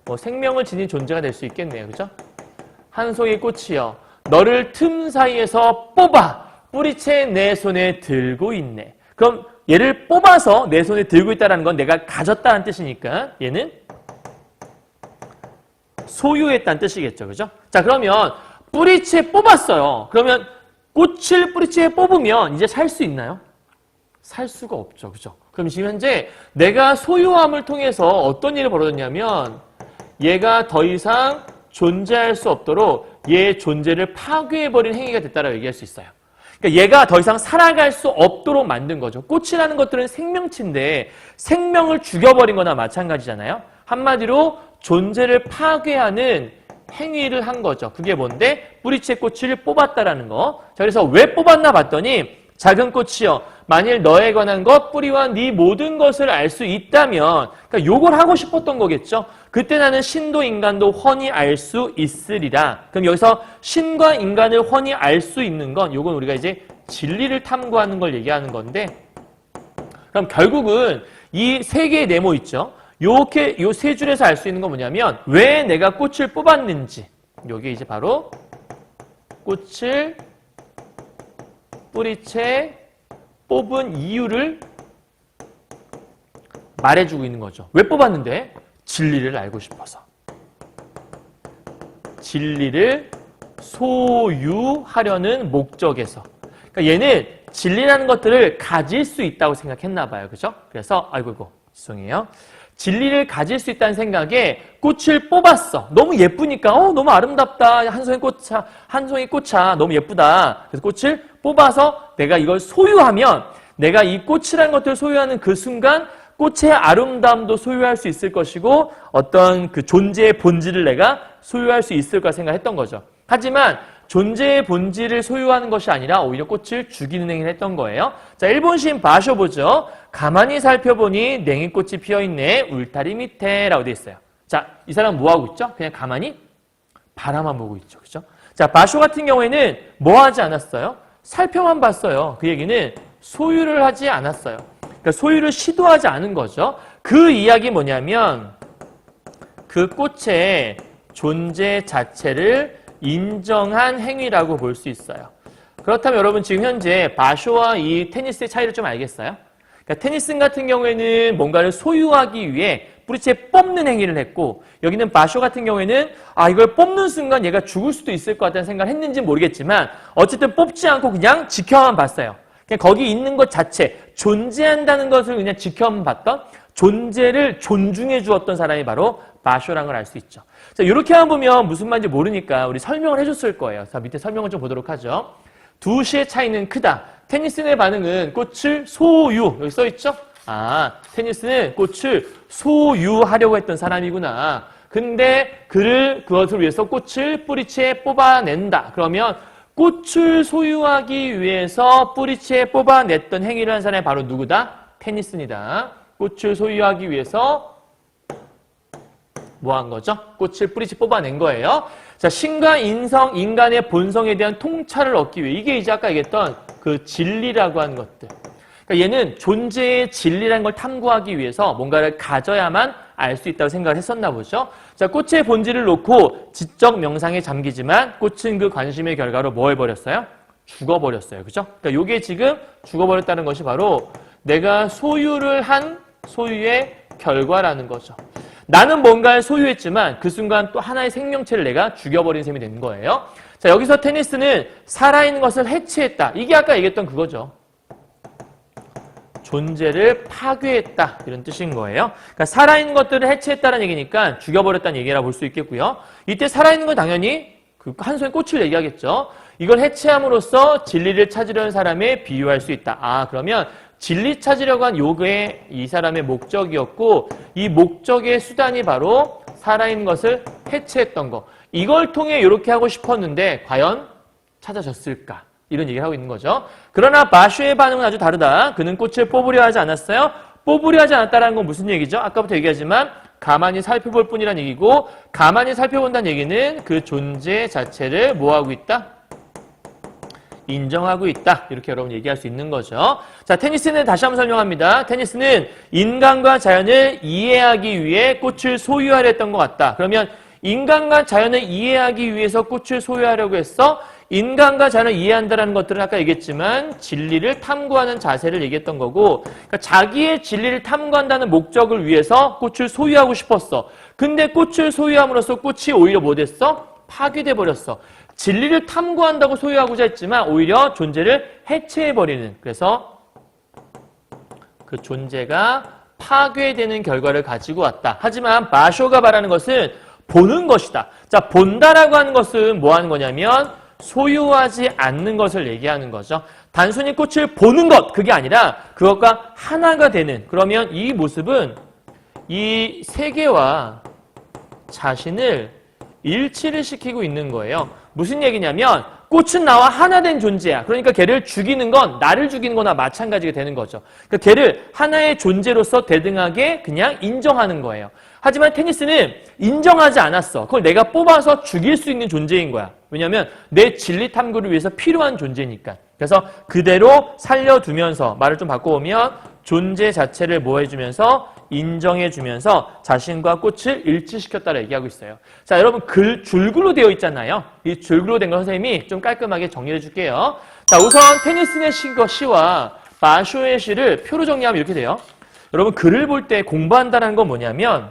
Speaker 1: 뭐 생명을 지닌 존재가 될 수 있겠네요. 그죠? 한 송이 꽃이요. 너를 틈 사이에서 뽑아 뿌리채 내 손에 들고 있네. 그럼 얘를 뽑아서 내 손에 들고 있다는 건 내가 가졌다는 뜻이니까 얘는 소유했다는 뜻이겠죠. 그죠? 자, 그러면 뿌리채 뽑았어요. 그러면 꽃을 뿌리채에 뽑으면 이제 살 수 있나요? 살 수가 없죠. 그죠? 그럼 지금 현재 내가 소유함을 통해서 어떤 일을 벌어졌냐면 얘가 더 이상 존재할 수 없도록 얘의 존재를 파괴해버린 행위가 됐다라고 얘기할 수 있어요. 그러니까 얘가 더 이상 살아갈 수 없도록 만든 거죠. 꽃이라는 것들은 생명체인데 생명을 죽여버린 거나 마찬가지잖아요. 한마디로 존재를 파괴하는 행위를 한 거죠. 그게 뭔데? 뿌리채 꽃을 뽑았다라는 거. 자, 그래서 왜 뽑았나 봤더니 작은 꽃이여 만일 너에 관한 것 뿌리와 네 모든 것을 알 수 있다면 그러니까 요걸 하고 싶었던 거겠죠. 그때 나는 신도 인간도 훤히 알 수 있으리라. 그럼 여기서 신과 인간을 훤히 알 수 있는 건 요건 우리가 이제 진리를 탐구하는 걸 얘기하는 건데 그럼 결국은 이 세 개의 네모 있죠. 요렇게 요 세 줄에서 알 수 있는 건 뭐냐면 왜 내가 꽃을 뽑았는지 요게 이제 바로 꽃을 뿌리채 뽑은 이유를 말해주고 있는 거죠. 왜 뽑았는데? 진리를 알고 싶어서. 진리를 소유하려는 목적에서. 그러니까 얘는 진리라는 것들을 가질 수 있다고 생각했나 봐요. 그죠? 그래서 아이고 죄송해요. 진리를 가질 수 있다는 생각에 꽃을 뽑았어. 너무 예쁘니까 너무 아름답다. 한 송이 꽃차 너무 예쁘다. 그래서 꽃을 뽑아서 내가 이걸 소유하면 내가 이 꽃이라는 것들을 소유하는 그 순간 꽃의 아름다움도 소유할 수 있을 것이고 어떤 그 존재의 본질을 내가 소유할 수 있을 거라 생각했던 거죠. 하지만 존재의 본질을 소유하는 것이 아니라 오히려 꽃을 죽이는 행위를 했던 거예요. 자, 일본 시인 바쇼 보죠. 가만히 살펴보니 냉이꽃이 피어있네 울타리 밑에 라고 되어 있어요. 자, 이 사람 뭐 하고 있죠? 그냥 가만히 바라만 보고 있죠. 그죠? 자, 바쇼 같은 경우에는 뭐 하지 않았어요? 살펴만 봤어요. 그 얘기는 소유를 하지 않았어요. 그러니까 소유를 시도하지 않은 거죠. 그 이야기 뭐냐면 그 꽃의 존재 자체를 인정한 행위라고 볼 수 있어요. 그렇다면 여러분 지금 현재 바쇼와 이 테니스의 차이를 좀 알겠어요? 그러니까 테니스 같은 경우에는 뭔가를 소유하기 위해 뿌리채 뽑는 행위를 했고 여기는 바쇼 같은 경우에는 이걸 뽑는 순간 얘가 죽을 수도 있을 것 같다는 생각을 했는지는 모르겠지만 어쨌든 뽑지 않고 그냥 지켜만 봤어요. 그냥 거기 있는 것 자체, 존재한다는 것을 그냥 지켜만 봤던 존재를 존중해 주었던 사람이 바로 바쇼라는 걸 알 수 있죠. 자, 이렇게만 보면 무슨 말인지 모르니까 우리 설명을 해줬을 거예요. 자, 밑에 설명을 좀 보도록 하죠. 두 시의 차이는 크다. 테니스의 반응은 꽃을 소유. 여기 써있죠? 테니스는 꽃을 소유하려고 했던 사람이구나. 근데 그것을 위해서 꽃을 뿌리채 뽑아낸다. 그러면 꽃을 소유하기 위해서 뿌리채 뽑아냈던 행위를 한 사람이 바로 누구다? 테니스입니다. 꽃을 소유하기 위해서 뭐 한 거죠? 꽃을 뿌리채 뽑아낸 거예요. 자, 신과 인간의 본성에 대한 통찰을 얻기 위해 이게 이제 아까 얘기했던 그 진리라고 하는 것들. 그러니까 얘는 존재의 진리라는 걸 탐구하기 위해서 뭔가를 가져야만 알 수 있다고 생각을 했었나 보죠. 자, 꽃의 본질을 놓고 지적 명상에 잠기지만 꽃은 그 관심의 결과로 뭐 해버렸어요? 죽어버렸어요. 그죠? 그러니까 요게 지금 죽어버렸다는 것이 바로 내가 소유를 한 소유의 결과라는 거죠. 나는 뭔가를 소유했지만 그 순간 또 하나의 생명체를 내가 죽여버린 셈이 되는 거예요. 자, 여기서 테니스는 살아있는 것을 해체했다. 이게 아까 얘기했던 그거죠. 존재를 파괴했다. 이런 뜻인 거예요. 그러니까 살아있는 것들을 해체했다는 얘기니까 죽여버렸다는 얘기라 볼 수 있겠고요. 이때 살아있는 건 당연히 그 한 송이 꽃을 얘기하겠죠. 이걸 해체함으로써 진리를 찾으려는 사람에 비유할 수 있다. 그러면 진리 찾으려고 한 요게 이 사람의 목적이었고 이 목적의 수단이 바로 살아있는 것을 해체했던 거. 이걸 통해 이렇게 하고 싶었는데 과연 찾아졌을까? 이런 얘기를 하고 있는 거죠. 그러나 바쇼의 반응은 아주 다르다. 그는 꽃을 뽑으려 하지 않았어요. 뽑으려 하지 않았다는 건 무슨 얘기죠? 아까부터 얘기하지만 가만히 살펴볼 뿐이라는 얘기고 가만히 살펴본다는 얘기는 그 존재 자체를 뭐하고 있다? 인정하고 있다. 이렇게 여러분 얘기할 수 있는 거죠. 자, 테니스는 다시 한번 설명합니다. 테니스는 인간과 자연을 이해하기 위해 꽃을 소유하려 했던 것 같다. 그러면 인간과 자연을 이해하기 위해서 꽃을 소유하려고 했어. 인간과 자연을 이해한다는 것들은 아까 얘기했지만 진리를 탐구하는 자세를 얘기했던 거고 그러니까 자기의 진리를 탐구한다는 목적을 위해서 꽃을 소유하고 싶었어. 근데 꽃을 소유함으로써 꽃이 오히려 뭐 됐어? 파괴돼 버렸어. 진리를 탐구한다고 소유하고자 했지만 오히려 존재를 해체해버리는 그래서 그 존재가 파괴되는 결과를 가지고 왔다. 하지만 바쇼가 말하는 것은 보는 것이다. 자, 본다라고 하는 것은 뭐 하는 거냐면 소유하지 않는 것을 얘기하는 거죠. 단순히 꽃을 보는 것, 그게 아니라 그것과 하나가 되는, 그러면 이 모습은 이 세계와 자신을 일치를 시키고 있는 거예요. 무슨 얘기냐면 꽃은 나와 하나 된 존재야. 그러니까 걔를 죽이는 건 나를 죽이는 거나 마찬가지가 되는 거죠. 그러니까 걔를 하나의 존재로서 대등하게 그냥 인정하는 거예요. 하지만 테니스는 인정하지 않았어. 그걸 내가 뽑아서 죽일 수 있는 존재인 거야. 왜냐하면 내 진리 탐구를 위해서 필요한 존재니까. 그래서 그대로 살려두면서 말을 좀 바꿔보면 존재 자체를 뭐 해주면서 인정해주면서 자신과 꽃을 일치시켰다고 얘기하고 있어요. 자, 여러분 줄글로 되어 있잖아요. 이 줄글로 된 거 선생님이 좀 깔끔하게 정리해 줄게요. 자, 우선 테니스의 시와 바쇼의 시를 표로 정리하면 이렇게 돼요. 여러분 글을 볼 때 공부한다는 건 뭐냐면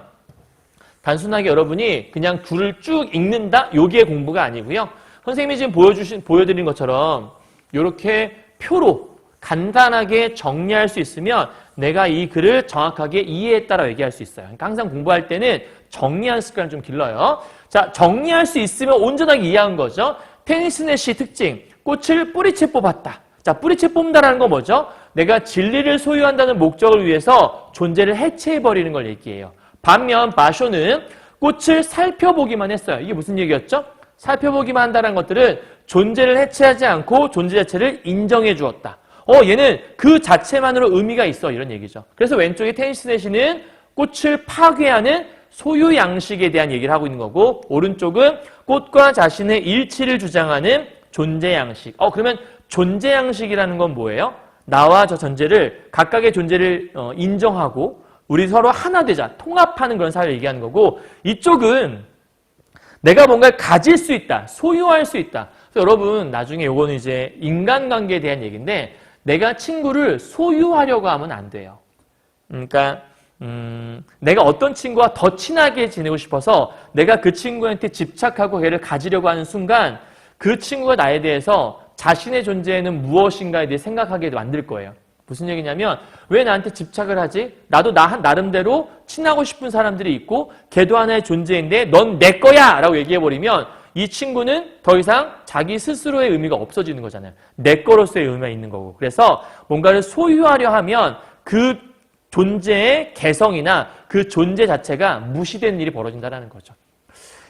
Speaker 1: 단순하게 여러분이 그냥 글을 쭉 읽는다? 요게 공부가 아니고요. 선생님이 지금 보여드린 것처럼 이렇게 표로 간단하게 정리할 수 있으면 내가 이 글을 정확하게 이해했다라고 얘기할 수 있어요. 그러니까 항상 공부할 때는 정리하는 습관을 좀 길러요. 자, 정리할 수 있으면 온전하게 이해한 거죠. 테니스 넷의 특징, 꽃을 뿌리채 뽑았다. 자, 뿌리채 뽑는다는 건 뭐죠? 내가 진리를 소유한다는 목적을 위해서 존재를 해체해버리는 걸 얘기해요. 반면 바쇼는 꽃을 살펴보기만 했어요. 이게 무슨 얘기였죠? 살펴보기만 한다는 것들은 존재를 해체하지 않고 존재 자체를 인정해 주었다. 얘는 그 자체만으로 의미가 있어. 이런 얘기죠. 그래서 왼쪽에 테니스 넷이는 꽃을 파괴하는 소유 양식에 대한 얘기를 하고 있는 거고, 오른쪽은 꽃과 자신의 일치를 주장하는 존재 양식. 그러면 존재 양식이라는 건 뭐예요? 나와 저 존재를, 각각의 존재를 인정하고 우리 서로 하나 되자, 통합하는 그런 사회를 얘기하는 거고, 이쪽은 내가 뭔가를 가질 수 있다, 소유할 수 있다. 그래서 여러분 나중에 요거는 이제 인간관계에 대한 얘기인데, 내가 친구를 소유하려고 하면 안 돼요. 그러니까 내가 어떤 친구와 더 친하게 지내고 싶어서 내가 그 친구한테 집착하고 걔를 가지려고 하는 순간 그 친구가 나에 대해서 자신의 존재에는 무엇인가에 대해 생각하게 만들 거예요. 무슨 얘기냐면 왜 나한테 집착을 하지? 나도 나름대로 친하고 싶은 사람들이 있고 걔도 하나의 존재인데 넌 내 거야! 라고 얘기해버리면 이 친구는 더 이상 자기 스스로의 의미가 없어지는 거잖아요. 내 거로서의 의미가 있는 거고. 그래서 뭔가를 소유하려 하면 그 존재의 개성이나 그 존재 자체가 무시되는 일이 벌어진다는 거죠.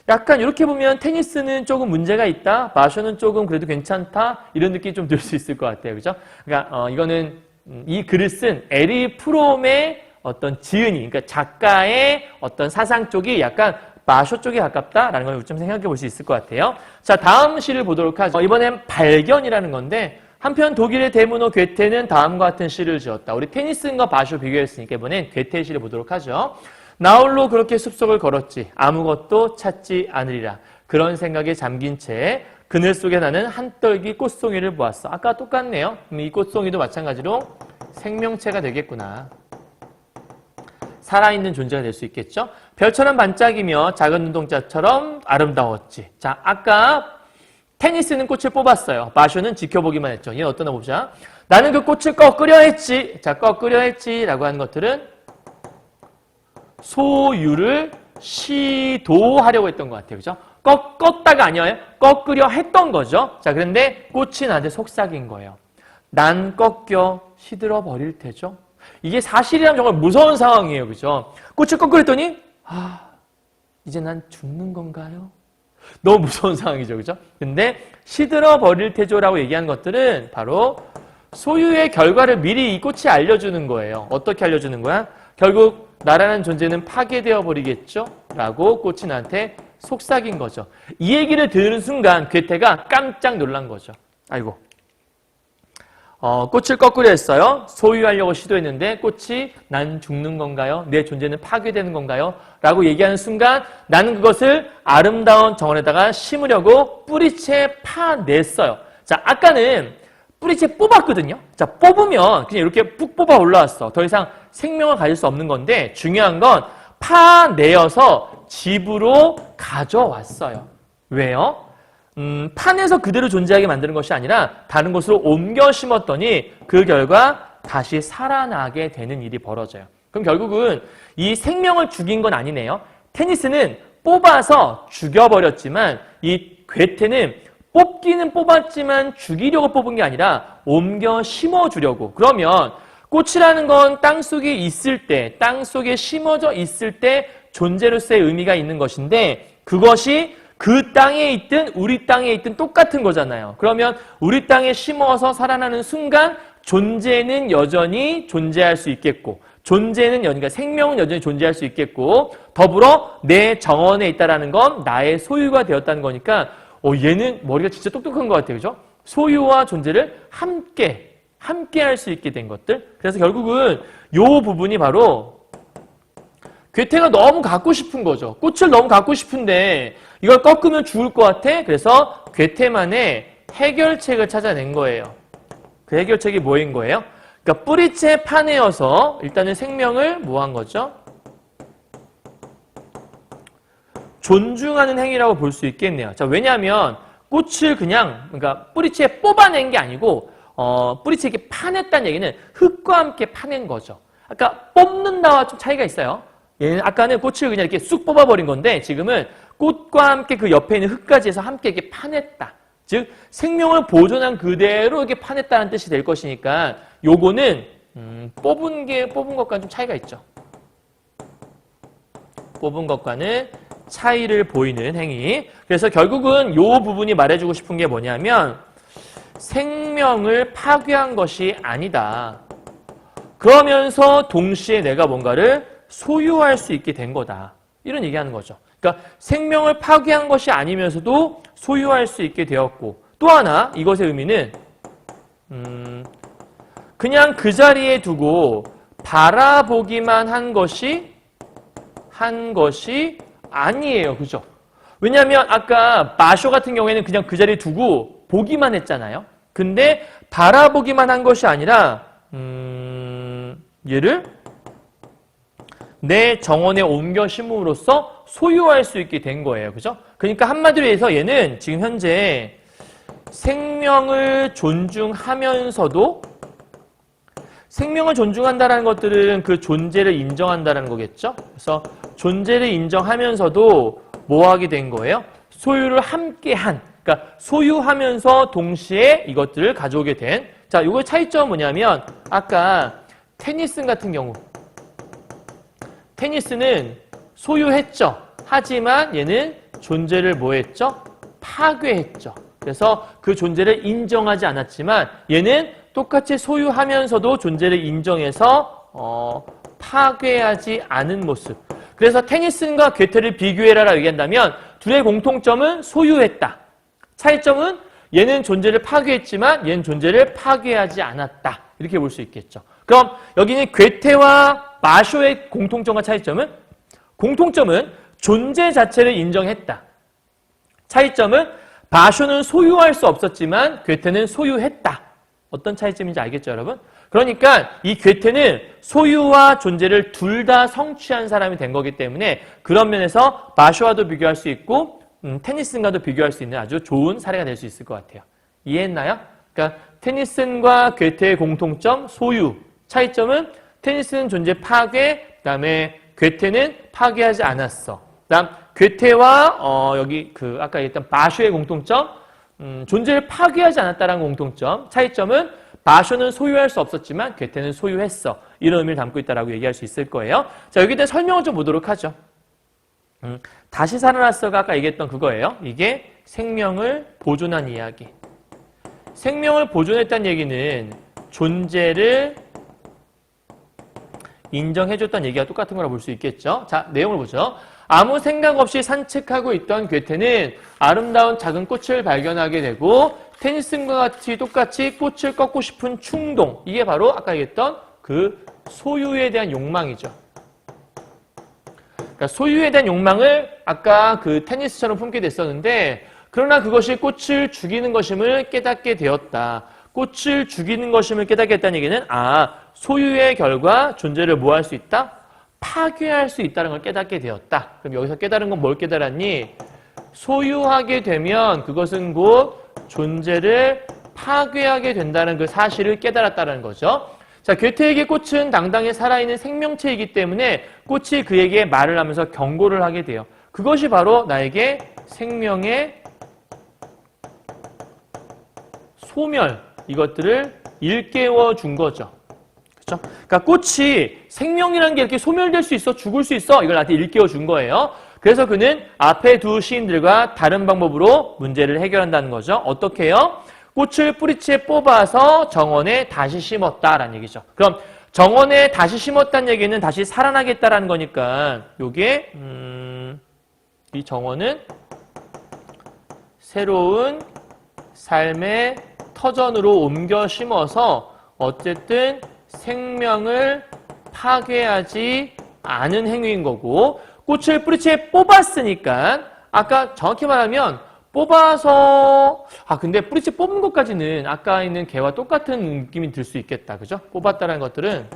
Speaker 1: 약간 이렇게 보면 테니스는 조금 문제가 있다, 바쇼는 조금 그래도 괜찮다, 이런 느낌이 좀 들 수 있을 것 같아요. 그죠? 그러니까 이거는 이 글을 쓴 에리 프롬의 어떤 지은이, 그러니까 작가의 어떤 사상 쪽이 약간 바쇼 쪽에 가깝다라는 걸 좀 생각해 볼 수 있을 것 같아요. 자, 다음 시를 보도록 하죠. 이번엔 발견이라는 건데, 한편 독일의 대문호 괴테는 다음과 같은 시를 지었다. 우리 테니스과 바쇼 비교했으니까 이번엔 괴테의 시를 보도록 하죠. 나홀로 그렇게 숲속을 걸었지 아무것도 찾지 않으리라. 그런 생각에 잠긴 채 그늘 속에 나는 한떨기 꽃송이를 보았어. 아까 똑같네요. 이 꽃송이도 마찬가지로 생명체가 되겠구나. 살아있는 존재가 될 수 있겠죠. 별처럼 반짝이며 작은 눈동자처럼 아름다웠지. 자, 아까 테니스는 꽃을 뽑았어요. 바쇼는 지켜보기만 했죠. 얘는 어떠나 보자. 나는 그 꽃을 꺾으려 했지. 자, 꺾으려 했지 라고 하는 것들은 소유를 시도하려고 했던 것 같아요. 그죠? 꺾었다가 아니에요. 꺾으려 했던 거죠. 자, 그런데 꽃이 나한테 속삭인 거예요. 난 꺾여 시들어 버릴 테죠. 이게 사실이라면 정말 무서운 상황이에요. 그죠? 꽃을 꺾으랬더니 이제 난 죽는 건가요? 너무 무서운 상황이죠. 그죠? 근데 시들어 버릴 테죠라고 얘기한 것들은 바로 소유의 결과를 미리 이 꽃이 알려주는 거예요. 어떻게 알려주는 거야? 결국 나라는 존재는 파괴되어 버리겠죠? 라고 꽃이 나한테 속삭인 거죠. 이 얘기를 들은 순간 괴테가 깜짝 놀란 거죠. 아이고. 꽃을 꺾으려 했어요. 소유하려고 시도했는데 꽃이 난 죽는 건가요? 내 존재는 파괴되는 건가요? 라고 얘기하는 순간 나는 그것을 아름다운 정원에다가 심으려고 뿌리채 파냈어요. 자, 아까는 뿌리채 뽑았거든요. 자, 뽑으면 그냥 이렇게 푹 뽑아 올라왔어. 더 이상 생명을 가질 수 없는 건데 중요한 건 파내어서 집으로 가져왔어요. 왜요? 판에서 그대로 존재하게 만드는 것이 아니라 다른 곳으로 옮겨 심었더니 그 결과 다시 살아나게 되는 일이 벌어져요. 그럼 결국은 이 생명을 죽인 건 아니네요. 테니스는 뽑아서 죽여버렸지만 이 괴테는 뽑기는 뽑았지만 죽이려고 뽑은 게 아니라 옮겨 심어주려고. 그러면 꽃이라는 건 땅속에 있을 때, 땅속에 심어져 있을 때 존재로서의 의미가 있는 것인데 그것이 그 땅에 있든 우리 땅에 있든 똑같은 거잖아요. 그러면 우리 땅에 심어서 살아나는 순간 존재는 여전히 존재할 수 있겠고 존재는 그러니까 생명은 여전히 존재할 수 있겠고 더불어 내 정원에 있다라는 건 나의 소유가 되었다는 거니까 얘는 머리가 진짜 똑똑한 것 같아요. 그죠? 소유와 존재를 함께 할 수 있게 된 것들. 그래서 결국은 요 부분이 바로 괴테가 너무 갖고 싶은 거죠. 꽃을 너무 갖고 싶은데 이걸 꺾으면 죽을 것 같아. 그래서 괴테만의 해결책을 찾아낸 거예요. 그 해결책이 뭐인 거예요? 그러니까 뿌리째 파내어서 일단은 생명을 뭐 한 거죠? 존중하는 행위라고 볼 수 있겠네요. 자, 왜냐하면 꽃을 그러니까 뿌리채 뽑아낸 게 아니고 뿌리채 이렇게 파냈다는 얘기는 흙과 함께 파낸 거죠. 아까 뽑는다와 좀 차이가 있어요. 얘는 아까는 꽃을 그냥 이렇게 쑥 뽑아버린 건데 지금은 꽃과 함께 그 옆에 있는 흙까지 해서 함께 이렇게 파냈다. 즉 생명을 보존한 그대로 이렇게 파냈다는 뜻이 될 것이니까 요거는 뽑은 것과는 좀 차이가 있죠. 뽑은 것과는 차이를 보이는 행위. 그래서 결국은 요 부분이 말해주고 싶은 게 뭐냐면 생명을 파괴한 것이 아니다. 그러면서 동시에 내가 뭔가를 소유할 수 있게 된 거다. 이런 얘기하는 거죠. 그러니까 생명을 파괴한 것이 아니면서도 소유할 수 있게 되었고 또 하나 이것의 의미는 그냥 그 자리에 두고 바라보기만 한 것이 아니에요. 그죠? 왜냐하면 아까 마쇼 같은 경우에는 그냥 그 자리에 두고 보기만 했잖아요. 근데 바라보기만 한 것이 아니라 얘를 내 정원에 옮겨 심음으로써 소유할 수 있게 된 거예요. 그죠? 그러니까 한마디로 해서 얘는 지금 현재 생명을 존중하면서도 생명을 존중한다는 것들은 그 존재를 인정한다는 거겠죠? 그래서 존재를 인정하면서도 뭐 하게 된 거예요? 소유를 함께한, 그러니까 소유하면서 동시에 이것들을 가져오게 된. 자, 이거 차이점은 뭐냐면 아까 테니스 같은 경우 테니스는 소유했죠. 하지만 얘는 존재를 뭐 했죠? 파괴했죠. 그래서 그 존재를 인정하지 않았지만 얘는 똑같이 소유하면서도 존재를 인정해서 파괴하지 않은 모습. 그래서 테니스과 괴테를 비교해라라고 얘기한다면 둘의 공통점은 소유했다. 차이점은 얘는 존재를 파괴했지만 얘는 존재를 파괴하지 않았다. 이렇게 볼 수 있겠죠. 그럼 여기는 괴테와 마쇼의 공통점과 차이점은? 공통점은 존재 자체를 인정했다. 차이점은 마쇼는 소유할 수 없었지만 괴테는 소유했다. 어떤 차이점인지 알겠죠, 여러분? 그러니까 이 괴테는 소유와 존재를 둘 다 성취한 사람이 된 거기 때문에 그런 면에서 마쇼와도 비교할 수 있고 테니슨과도 비교할 수 있는 아주 좋은 사례가 될 수 있을 것 같아요. 이해했나요? 그러니까 테니슨과 괴테의 공통점, 소유. 차이점은 테니스는 존재 파괴, 그다음에 괴테는 파괴하지 않았어. 그다음 괴테와 여기 아까 얘기했던 마쇼의 공통점, 존재를 파괴하지 않았다라는 공통점. 차이점은 마쇼는 소유할 수 없었지만 괴테는 소유했어. 이런 의미를 담고 있다라고 얘기할 수 있을 거예요. 자, 여기에 대한 설명을 좀 보도록 하죠. 다시 살아났어가 아까 얘기했던 그거예요. 이게 생명을 보존한 이야기. 생명을 보존했다는 얘기는 존재를 인정해줬다는 얘기가 똑같은 거라 볼 수 있겠죠. 자, 내용을 보죠. 아무 생각 없이 산책하고 있던 괴테는 아름다운 작은 꽃을 발견하게 되고 테니슨과 같이 똑같이 꽃을 꺾고 싶은 충동. 이게 바로 아까 얘기했던 그 소유에 대한 욕망이죠. 그러니까 소유에 대한 욕망을 아까 그 테니스처럼 품게 됐었는데 그러나 그것이 꽃을 죽이는 것임을 깨닫게 되었다. 꽃을 죽이는 것임을 깨닫게 했다는 얘기는 소유의 결과 존재를 뭐 할 수 있다? 파괴할 수 있다는 걸 깨닫게 되었다. 그럼 여기서 깨달은 건 뭘 깨달았니? 소유하게 되면 그것은 곧 존재를 파괴하게 된다는 그 사실을 깨달았다는 거죠. 자, 괴테에게 꽃은 당당히 살아있는 생명체이기 때문에 꽃이 그에게 말을 하면서 경고를 하게 돼요. 그것이 바로 나에게 생명의 소멸 이것들을 일깨워 준 거죠. 그렇죠? 그러니까 꽃이 생명이라는 게 이렇게 소멸될 수 있어, 죽을 수 있어 이걸 나한테 일깨워 준 거예요. 그래서 그는 앞에 두 시인들과 다른 방법으로 문제를 해결한다는 거죠. 어떻게 해요? 꽃을 뿌리채 뽑아서 정원에 다시 심었다라는 얘기죠. 그럼 정원에 다시 심었다는 얘기는 다시 살아나겠다라는 거니까 요게 이 정원은 새로운 삶의 터전으로 옮겨 심어서 어쨌든 생명을 파괴하지 않은 행위인 거고, 꽃을 뿌리채 뽑았으니까 아까 정확히 말하면 뽑아서 근데 뿌리채 뽑은 것까지는 아까 있는 개와 똑같은 느낌이 들 수 있겠다. 그죠? 뽑았다는 것들은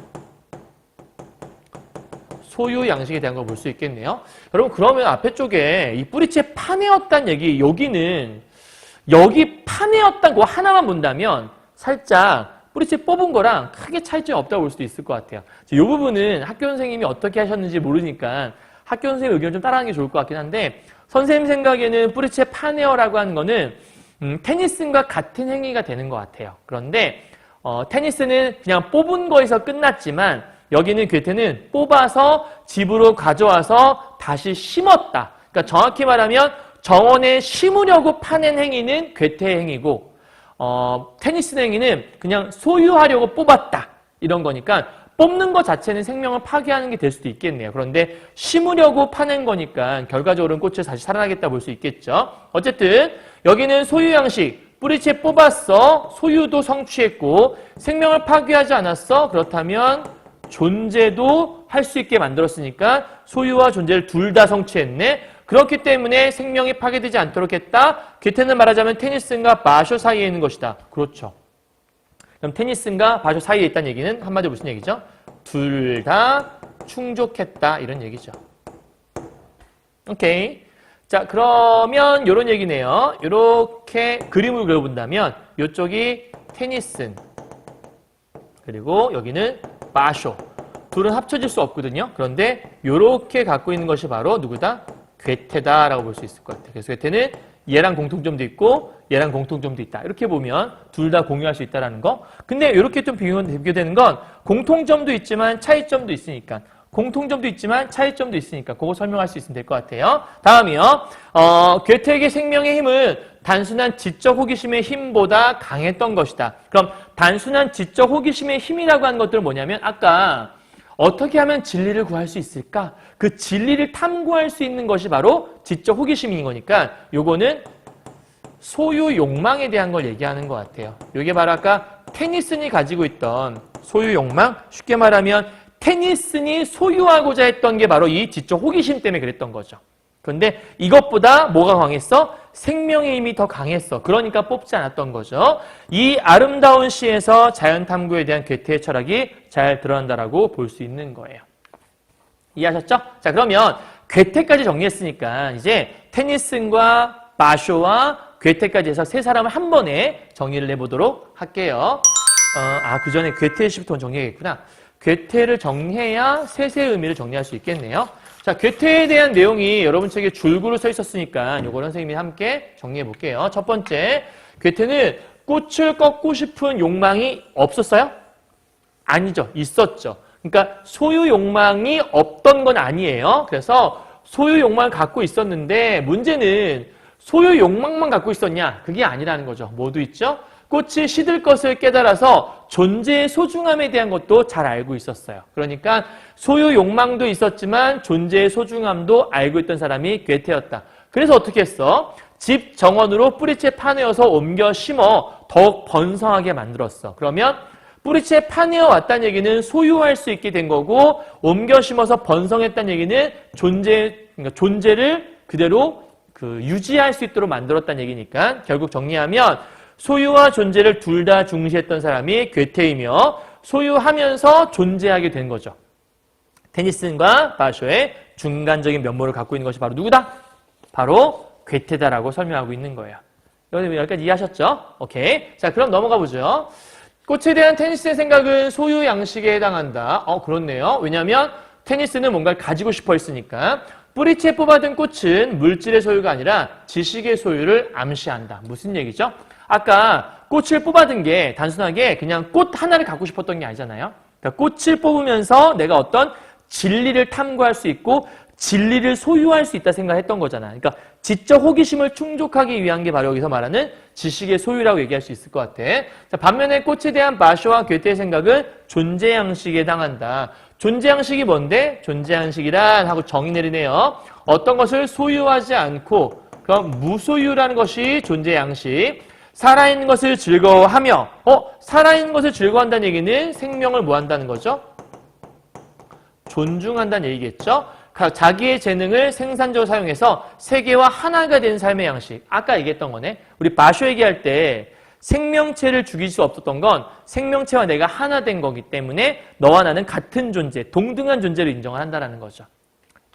Speaker 1: 소유 양식에 대한 걸 볼 수 있겠네요. 여러분 그러면 앞에 쪽에 이 뿌리채 파내었다는 얘기, 여기는 여기 파내었다는 거 하나만 본다면 살짝 뿌리채 뽑은 거랑 크게 차이점이 없다고 볼 수도 있을 것 같아요. 이 부분은 학교 선생님이 어떻게 하셨는지 모르니까 학교 선생님 의견을 좀 따라하는 게 좋을 것 같긴 한데, 선생님 생각에는 뿌리채 파내어라고 하는 거는 테니스과 같은 행위가 되는 것 같아요. 그런데 테니스는 그냥 뽑은 거에서 끝났지만 여기는 괴테는 뽑아서 집으로 가져와서 다시 심었다. 그러니까 정확히 말하면 정원에 심으려고 파낸 행위는 괴테의 행위고, 테니스 행위는 그냥 소유하려고 뽑았다. 이런 거니까 뽑는 것 자체는 생명을 파괴하는 게 될 수도 있겠네요. 그런데 심으려고 파낸 거니까 결과적으로는 꽃을 다시 살아나겠다 볼 수 있겠죠. 어쨌든 여기는 소유 양식, 뿌리채 뽑았어. 소유도 성취했고 생명을 파괴하지 않았어. 그렇다면 존재도 할 수 있게 만들었으니까 소유와 존재를 둘 다 성취했네. 그렇기 때문에 생명이 파괴되지 않도록 했다. 괴테는 말하자면 테니스인과 바쇼 사이에 있는 것이다. 그렇죠. 그럼 테니스인과 바쇼 사이에 있다는 얘기는 한마디로 무슨 얘기죠? 둘 다 충족했다 이런 얘기죠. 오케이. 자, 그러면 이런 얘기네요. 이렇게 그림을 그려본다면 이쪽이 테니슨 그리고 여기는 바쇼. 둘은 합쳐질 수 없거든요. 그런데 이렇게 갖고 있는 것이 바로 누구다? 괴테다라고 볼 수 있을 것 같아요. 그래서 괴테는 얘랑 공통점도 있고 얘랑 공통점도 있다. 이렇게 보면 둘 다 공유할 수 있다는 거. 근데 이렇게 좀 비교되는 건 공통점도 있지만 차이점도 있으니까. 공통점도 있지만 차이점도 있으니까 그거 설명할 수 있으면 될 것 같아요. 다음이요. 괴테에게 생명의 힘은 단순한 지적 호기심의 힘보다 강했던 것이다. 그럼 단순한 지적 호기심의 힘이라고 하는 것들은 뭐냐면 아까 어떻게 하면 진리를 구할 수 있을까? 그 진리를 탐구할 수 있는 것이 바로 지적 호기심인 거니까 요거는 소유 욕망에 대한 걸 얘기하는 것 같아요. 이게 바로 아까 테니슨이 가지고 있던 소유 욕망, 쉽게 말하면 테니슨이 소유하고자 했던 게 바로 이 지적 호기심 때문에 그랬던 거죠. 그런데 이것보다 뭐가 강했어? 생명의 힘이 더 강했어. 그러니까 뽑지 않았던 거죠. 이 아름다운 시에서 자연 탐구에 대한 괴테의 철학이 잘 드러난다라고 볼 수 있는 거예요. 이해하셨죠? 자, 그러면 괴테까지 정리했으니까 이제 테니슨과 바쇼와 괴테까지 해서 세 사람을 한 번에 정리를 해보도록 할게요. 그 전에 괴테의 시부터 정리해야겠구나. 괴테를 정리해야 셋의 의미를 정리할 수 있겠네요. 자, 괴테에 대한 내용이 여러분 책에 줄구로 써 있었으니까 이거를 선생님이 함께 정리해 볼게요. 첫 번째, 괴테는 꽃을 꺾고 싶은 욕망이 없었어요? 아니죠. 있었죠. 그러니까 소유 욕망이 없던 건 아니에요. 그래서 소유 욕망을 갖고 있었는데 문제는 소유 욕망만 갖고 있었냐? 그게 아니라는 거죠. 뭐도 있죠? 꽃이 시들 것을 깨달아서 존재의 소중함에 대한 것도 잘 알고 있었어요. 그러니까 소유 욕망도 있었지만 존재의 소중함도 알고 있던 사람이 괴테였다. 그래서 어떻게 했어? 집 정원으로 뿌리채 파내어서 옮겨 심어 더욱 번성하게 만들었어. 그러면 뿌리채 파내어 왔다는 얘기는 소유할 수 있게 된 거고 옮겨 심어서 번성했다는 얘기는 존재를 그대로 유지할 수 있도록 만들었다는 얘기니까 결국 정리하면 소유와 존재를 둘 다 중시했던 사람이 괴테이며 소유하면서 존재하게 된 거죠. 테니슨과 바쇼의 중간적인 면모를 갖고 있는 것이 바로 누구다? 바로 괴테다라고 설명하고 있는 거예요. 여기까지 이해하셨죠? 오케이. 자, 그럼 넘어가 보죠. 꽃에 대한 테니스의 생각은 소유 양식에 해당한다. 그렇네요. 왜냐하면 테니스는 뭔가를 가지고 싶어 했으니까. 뿌리채 뽑아둔 꽃은 물질의 소유가 아니라 지식의 소유를 암시한다. 무슨 얘기죠? 아까 꽃을 뽑아둔 게 단순하게 그냥 꽃 하나를 갖고 싶었던 게 아니잖아요. 그러니까 꽃을 뽑으면서 내가 어떤 진리를 탐구할 수 있고 진리를 소유할 수 있다 생각했던 거잖아. 그러니까 지적 호기심을 충족하기 위한 게 바로 여기서 말하는 지식의 소유라고 얘기할 수 있을 것 같아. 자, 반면에 꽃에 대한 바쇼와 괴테의 생각은 존재양식에 해당한다. 존재양식이 뭔데? 존재양식이란 하고 정의 내리네요. 어떤 것을 소유하지 않고 그럼 무소유라는 것이 존재양식. 살아있는 것을 즐거워하며 살아있는 것을 즐거워한다는 얘기는 생명을 뭐 한다는 거죠? 존중한다는 얘기겠죠? 자기의 재능을 생산적으로 사용해서 세계와 하나가 된 삶의 양식. 아까 얘기했던 거네. 우리 바쇼 얘기할 때 생명체를 죽일 수 없었던 건 생명체와 내가 하나 된 거기 때문에 너와 나는 같은 존재, 동등한 존재로 인정을 한다는 거죠.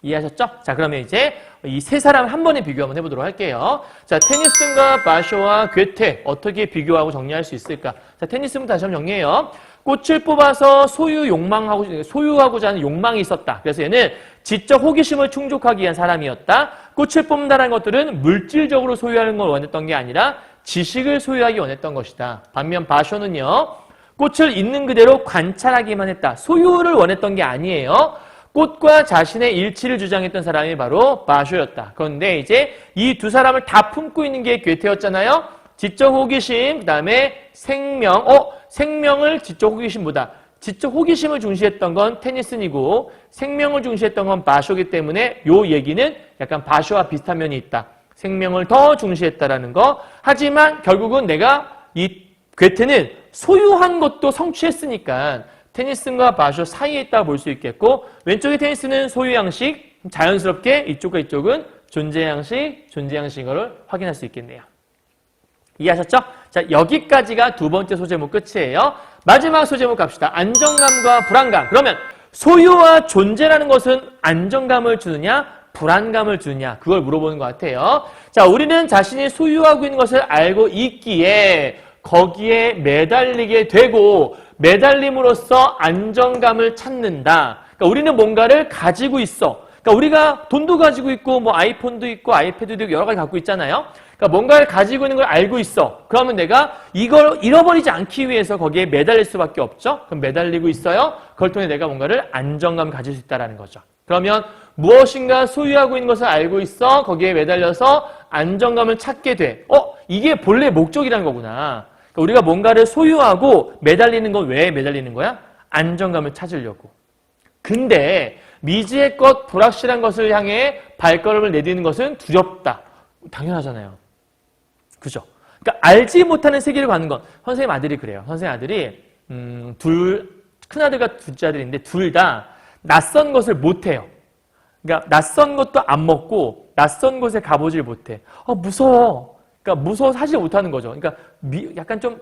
Speaker 1: 이해하셨죠? 자, 그러면 이제 이 세 사람을 한 번에 비교 한번 해보도록 할게요. 자, 테니슨과 바쇼와 괴테 어떻게 비교하고 정리할 수 있을까? 자, 테니슨부터 다시 한번 정리해요. 꽃을 뽑아서 소유하고자 하는 욕망이 있었다. 그래서 얘는 지적 호기심을 충족하기 위한 사람이었다. 꽃을 뽑는다는 것들은 물질적으로 소유하는 걸 원했던 게 아니라 지식을 소유하기 원했던 것이다. 반면 바쇼는요, 꽃을 있는 그대로 관찰하기만 했다. 소유를 원했던 게 아니에요. 꽃과 자신의 일치를 주장했던 사람이 바로 바쇼였다. 그런데 이제 이 두 사람을 다 품고 있는 게 괴테였잖아요. 지적 호기심, 그 다음에 생명. 생명을 지적 호기심보다 지적 호기심을 중시했던 건 테니슨이고 생명을 중시했던 건 바쇼이기 때문에 요 얘기는 약간 바쇼와 비슷한 면이 있다. 생명을 더 중시했다라는 거. 하지만 결국은 내가 이 괴테는 소유한 것도 성취했으니까 테니슨과 바쇼 사이에 있다고 볼 수 있겠고 왼쪽의 테니스는 소유 양식, 자연스럽게 이쪽과 이쪽은 존재 양식, 존재 양식을 확인할 수 있겠네요. 이해하셨죠? 자, 여기까지가 두 번째 소제목 끝이에요. 마지막 소제목 갑시다. 안정감과 불안감. 그러면 소유와 존재라는 것은 안정감을 주느냐, 불안감을 주느냐, 그걸 물어보는 것 같아요. 자, 우리는 자신이 소유하고 있는 것을 알고 있기에 거기에 매달리게 되고 매달림으로써 안정감을 찾는다. 그러니까 우리는 뭔가를 가지고 있어. 그러니까 우리가 돈도 가지고 있고 뭐 아이폰도 있고 아이패드도 있고 여러 가지 갖고 있잖아요. 그러니까 뭔가를 가지고 있는 걸 알고 있어. 그러면 내가 이걸 잃어버리지 않기 위해서 거기에 매달릴 수밖에 없죠. 그럼 매달리고 있어요. 그걸 통해 내가 뭔가를 안정감을 가질 수 있다는 거죠. 그러면 무엇인가 소유하고 있는 것을 알고 있어. 거기에 매달려서 안정감을 찾게 돼. 이게 본래 목적이라는 거구나. 그러니까 우리가 뭔가를 소유하고 매달리는 건 왜 매달리는 거야? 안정감을 찾으려고. 근데 미지의 것, 불확실한 것을 향해 발걸음을 내딛는 것은 두렵다. 당연하잖아요. 그죠? 그러니까 알지 못하는 세계를 가는 건 선생님 아들이 그래요. 선생님 아들이 큰아들과 둘째 아들인데 둘 다 낯선 것을 못해요. 그러니까 낯선 것도 안 먹고 낯선 곳에 가보질 못해. 무서워. 그러니까 무서워서 하지 못하는 거죠. 그러니까 약간 좀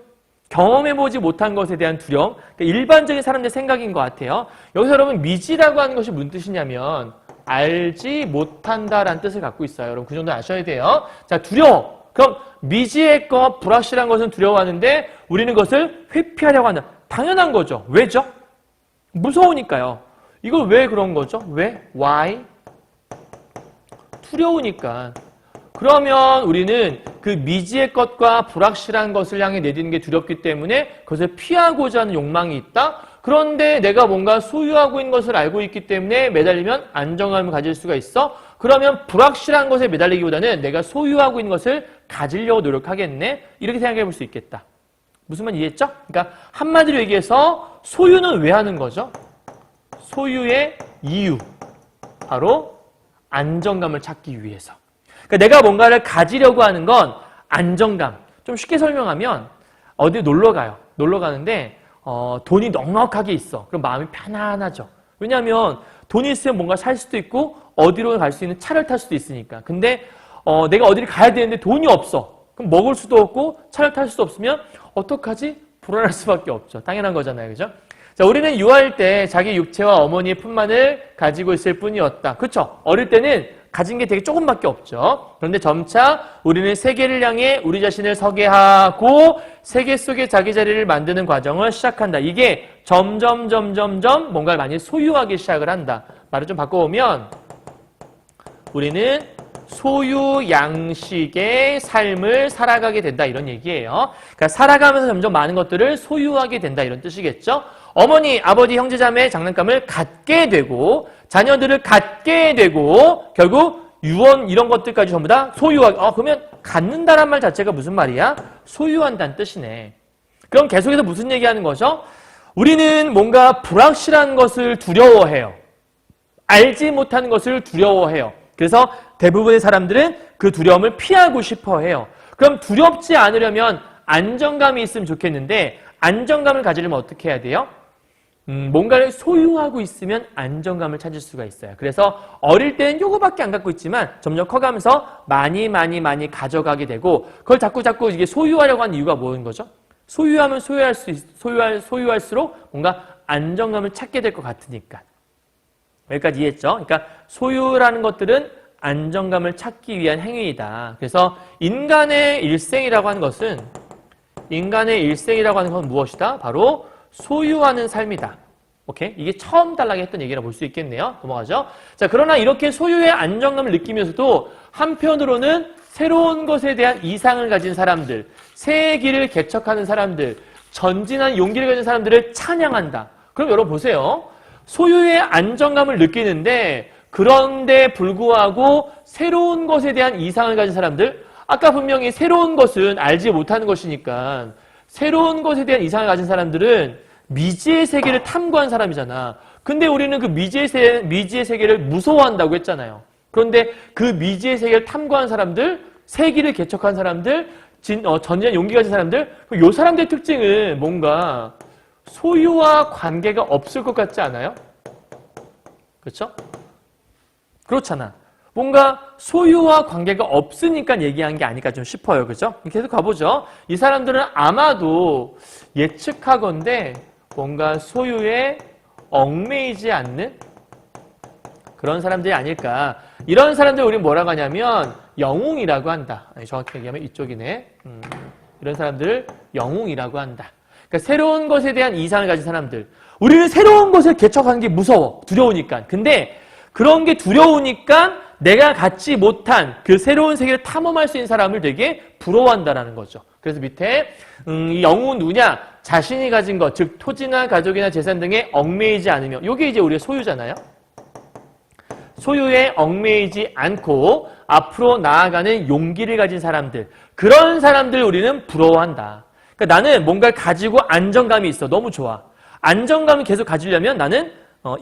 Speaker 1: 경험해보지 못한 것에 대한 두려움. 그러니까 일반적인 사람들의 생각인 것 같아요. 여기서 여러분 미지라고 하는 것이 무슨 뜻이냐면 알지 못한다라는 뜻을 갖고 있어요. 여러분 그 정도 아셔야 돼요. 자, 두려워. 그럼 미지의 것, 불확실한 것은 두려워하는데 우리는 그것을 회피하려고 한다. 당연한 거죠. 왜죠? 무서우니까요. 이걸 왜 그런 거죠? 왜? Why? 두려우니까. 그러면 우리는 그 미지의 것과 불확실한 것을 향해 내딛는 게 두렵기 때문에 그것을 피하고자 하는 욕망이 있다? 그런데 내가 뭔가 소유하고 있는 것을 알고 있기 때문에 매달리면 안정감을 가질 수가 있어? 그러면 불확실한 것에 매달리기보다는 내가 소유하고 있는 것을 가지려고 노력하겠네? 이렇게 생각해 볼 수 있겠다. 무슨 말 이해했죠? 그러니까 한마디로 얘기해서 소유는 왜 하는 거죠? 소유의 이유. 바로 안정감을 찾기 위해서. 그러니까 내가 뭔가를 가지려고 하는 건 안정감. 좀 쉽게 설명하면 어디 놀러 가요. 놀러 가는데 돈이 넉넉하게 있어. 그럼 마음이 편안하죠. 왜냐하면 돈이 있으면 뭔가 살 수도 있고 어디로 갈 수 있는 차를 탈 수도 있으니까. 근데 내가 어디를 가야 되는데 돈이 없어. 그럼 먹을 수도 없고 차를 탈 수도 없으면 어떡하지? 불안할 수밖에 없죠. 당연한 거잖아요. 그죠? 자, 우리는 유아일 때 자기 육체와 어머니의 품만을 가지고 있을 뿐이었다. 그렇죠? 어릴 때는 가진 게 되게 조금밖에 없죠. 그런데 점차 우리는 세계를 향해 우리 자신을 서게 하고 세계 속에 자기 자리를 만드는 과정을 시작한다. 이게 점점 뭔가를 많이 소유하기 시작을 한다. 말을 좀 바꿔보면 우리는 소유 양식의 삶을 살아가게 된다 이런 얘기예요. 그러니까 살아가면서 점점 많은 것들을 소유하게 된다 이런 뜻이겠죠. 어머니, 아버지, 형제자매의 장난감을 갖게 되고 자녀들을 갖게 되고 결국 유언 이런 것들까지 전부 다 소유하게. 그러면 갖는다란 말 자체가 무슨 말이야? 소유한다는 뜻이네. 그럼 계속해서 무슨 얘기하는 거죠? 우리는 뭔가 불확실한 것을 두려워해요. 알지 못하는 것을 두려워해요. 그래서 대부분의 사람들은 그 두려움을 피하고 싶어 해요. 그럼 두렵지 않으려면 안정감이 있으면 좋겠는데 안정감을 가지려면 어떻게 해야 돼요? 뭔가를 소유하고 있으면 안정감을 찾을 수가 있어요. 그래서 어릴 때는 요거밖에 안 갖고 있지만 점점 커가면서 많이 가져가게 되고 그걸 자꾸 이게 소유하려고 하는 이유가 뭐인 거죠? 소유하면 소유할수록 뭔가 안정감을 찾게 될 것 같으니까. 여기까지 이해했죠? 그러니까 소유라는 것들은 안정감을 찾기 위한 행위이다. 그래서 인간의 일생이라고 하는 것은 무엇이다? 바로 소유하는 삶이다. 오케이? 이게 처음 달라고 했던 얘기라 볼 수 있겠네요. 넘어가죠? 자, 그러나 이렇게 소유의 안정감을 느끼면서도 한편으로는 새로운 것에 대한 이상을 가진 사람들, 새의 길을 개척하는 사람들, 전진한 용기를 가진 사람들을 찬양한다. 그럼 여러분 보세요. 소유의 안정감을 느끼는데 그런데 불구하고 새로운 것에 대한 이상을 가진 사람들, 아까 분명히 새로운 것은 알지 못하는 것이니까 새로운 것에 대한 이상을 가진 사람들은 미지의 세계를 탐구한 사람이잖아. 근데 우리는 그 미지의 세계를 무서워한다고 했잖아요. 그런데 그 미지의 세계를 탐구한 사람들, 세기를 개척한 사람들, 전진한 용기 가진 사람들, 이 사람들의 특징은 뭔가 소유와 관계가 없을 것 같지 않아요? 그렇죠? 그렇잖아. 뭔가 소유와 관계가 없으니까 얘기한 게 아닐까 좀 싶어요. 그죠? 계속 가보죠. 이 사람들은 아마도 예측하건대 뭔가 소유에 얽매이지 않는 그런 사람들이 아닐까. 이런 사람들 우리는 뭐라고 하냐면 영웅이라고 한다. 정확히 얘기하면 이쪽이네. 이런 사람들을 영웅이라고 한다. 그러니까 새로운 것에 대한 이상을 가진 사람들. 우리는 새로운 것을 개척하는 게 무서워. 두려우니까. 근데 그런 게 두려우니까 내가 갖지 못한 그 새로운 세계를 탐험할 수 있는 사람을 되게 부러워한다라는 거죠. 그래서 밑에 이 영웅은 누구냐? 자신이 가진 것, 즉 토지나 가족이나 재산 등에 얽매이지 않으며 이게 이제 우리의 소유잖아요. 소유에 얽매이지 않고 앞으로 나아가는 용기를 가진 사람들. 그런 사람들 우리는 부러워한다. 그러니까 나는 뭔가를 가지고 안정감이 있어. 너무 좋아. 안정감을 계속 가지려면 나는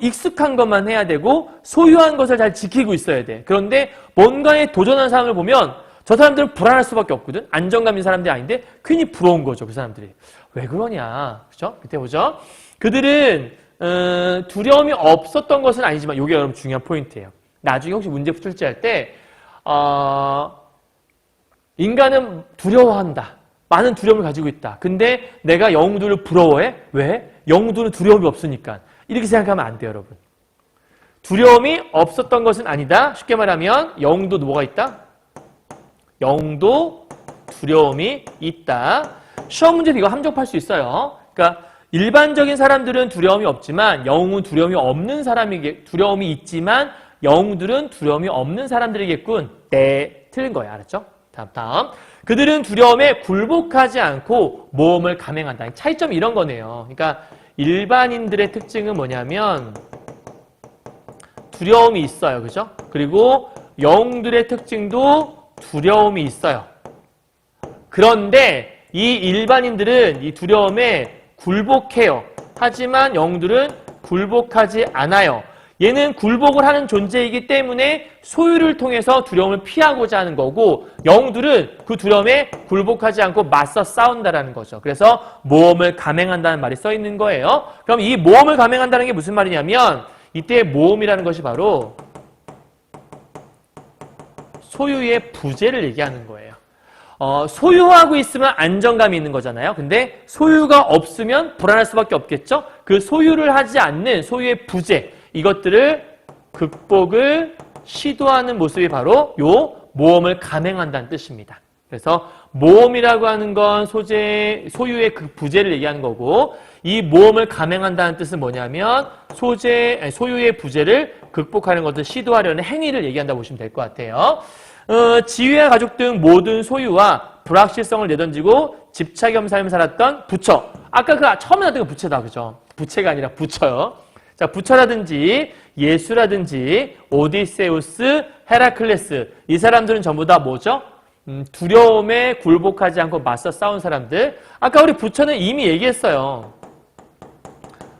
Speaker 1: 익숙한 것만 해야 되고 소유한 것을 잘 지키고 있어야 돼. 그런데 뭔가에 도전하는 사람을 보면 저 사람들은 불안할 수밖에 없거든. 안정감 있는 사람들이 아닌데 괜히 부러운 거죠. 그 사람들이. 왜 그러냐. 그죠? 밑에 보죠. 그들은 두려움이 없었던 것은 아니지만 이게 여러분 중요한 포인트예요. 나중에 혹시 문제 출제할 때 인간은 두려워한다. 많은 두려움을 가지고 있다. 근데 내가 영웅들을 부러워해? 왜? 영웅들은 두려움이 없으니까. 이렇게 생각하면 안 돼요, 여러분. 두려움이 없었던 것은 아니다. 쉽게 말하면 영웅도 뭐가 있다? 영웅도 두려움이 있다. 시험 문제도 이거 함정팔 수 있어요. 그러니까 일반적인 사람들은 두려움이 없지만 영웅은 두려움이 없는 두려움이 있지만 영웅들은 두려움이 없는 사람들이겠군. 네, 틀린 거예요. 알았죠? 다음. 그들은 두려움에 굴복하지 않고 모험을 감행한다. 차이점이 이런 거네요. 그러니까 일반인들의 특징은 뭐냐면 두려움이 있어요. 그죠? 그리고 영웅들의 특징도 두려움이 있어요. 그런데 이 일반인들은 이 두려움에 굴복해요. 하지만 영웅들은 굴복하지 않아요. 얘는 굴복을 하는 존재이기 때문에 소유를 통해서 두려움을 피하고자 하는 거고 영웅들은 그 두려움에 굴복하지 않고 맞서 싸운다라는 거죠. 그래서 모험을 감행한다는 말이 써 있는 거예요. 그럼 이 모험을 감행한다는 게 무슨 말이냐면 이때 모험이라는 것이 바로 소유의 부재를 얘기하는 거예요. 소유하고 있으면 안정감이 있는 거잖아요. 근데 소유가 없으면 불안할 수밖에 없겠죠. 그 소유를 하지 않는 소유의 부재 이것들을 극복을 시도하는 모습이 바로 요 모험을 감행한다는 뜻입니다. 그래서 모험이라고 하는 건 소유의 그 부재를 얘기하는 거고, 이 모험을 감행한다는 뜻은 뭐냐면 소유의 부재를 극복하는 것을 시도하려는 행위를 얘기한다고 보시면 될 것 같아요. 지위와 가족 등 모든 소유와 불확실성을 내던지고 집착의 삶을 살았던 부처. 아까 그 처음에 나왔던 거 부채다, 그죠? 부채가 아니라 부처요. 자, 부처라든지 예수라든지 오디세우스, 헤라클레스, 이 사람들은 전부 다 뭐죠? 두려움에 굴복하지 않고 맞서 싸운 사람들. 아까 우리 부처는 이미 얘기했어요.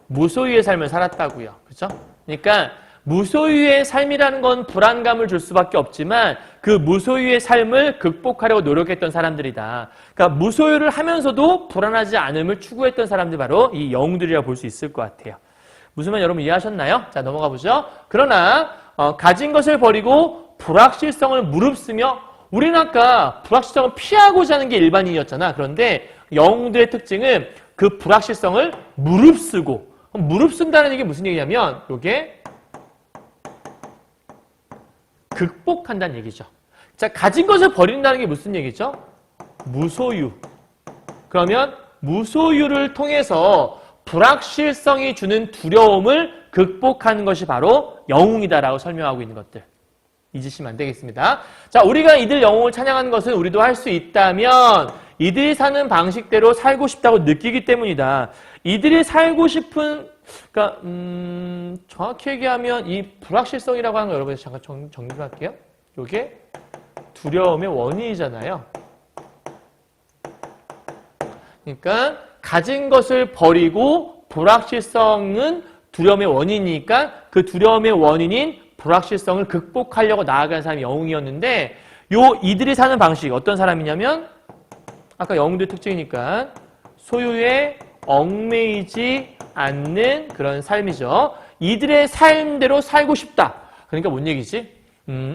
Speaker 1: 무소유의 삶을 살았다고요. 그죠? 그러니까 무소유의 삶이라는 건 불안감을 줄 수밖에 없지만 그 무소유의 삶을 극복하려고 노력했던 사람들이다. 그러니까 무소유를 하면서도 불안하지 않음을 추구했던 사람들이 바로 이 영웅들이라고 볼 수 있을 것 같아요. 무슨 말 여러분 이해하셨나요? 자, 넘어가 보죠. 그러나 가진 것을 버리고 불확실성을 무릅쓰며, 우리는 아까 불확실성을 피하고자 하는 게 일반인이었잖아. 그런데 영웅들의 특징은 그 불확실성을 무릅쓰고, 무릅쓴다는 얘기 무슨 얘기냐면 이게 극복한다는 얘기죠. 자, 가진 것을 버린다는 게 무슨 얘기죠? 무소유. 그러면 무소유를 통해서 불확실성이 주는 두려움을 극복하는 것이 바로 영웅이다라고 설명하고 있는 것들. 잊으시면 안 되겠습니다. 자, 우리가 이들 영웅을 찬양하는 것은 우리도 할 수 있다면 이들이 사는 방식대로 살고 싶다고 느끼기 때문이다. 이들이 살고 싶은, 그러니까 정확히 얘기하면 이 불확실성이라고 하는 거 여러분 잠깐 정리를 할게요. 이게 두려움의 원인이잖아요. 그러니까 가진 것을 버리고 불확실성은 두려움의 원인이니까 그 두려움의 원인인 불확실성을 극복하려고 나아간 사람이 영웅이었는데, 이들이 사는 방식 어떤 사람이냐면 아까 영웅들의 특징이니까 소유에 얽매이지 않는 그런 삶이죠. 이들의 삶대로 살고 싶다. 그러니까 뭔 얘기지?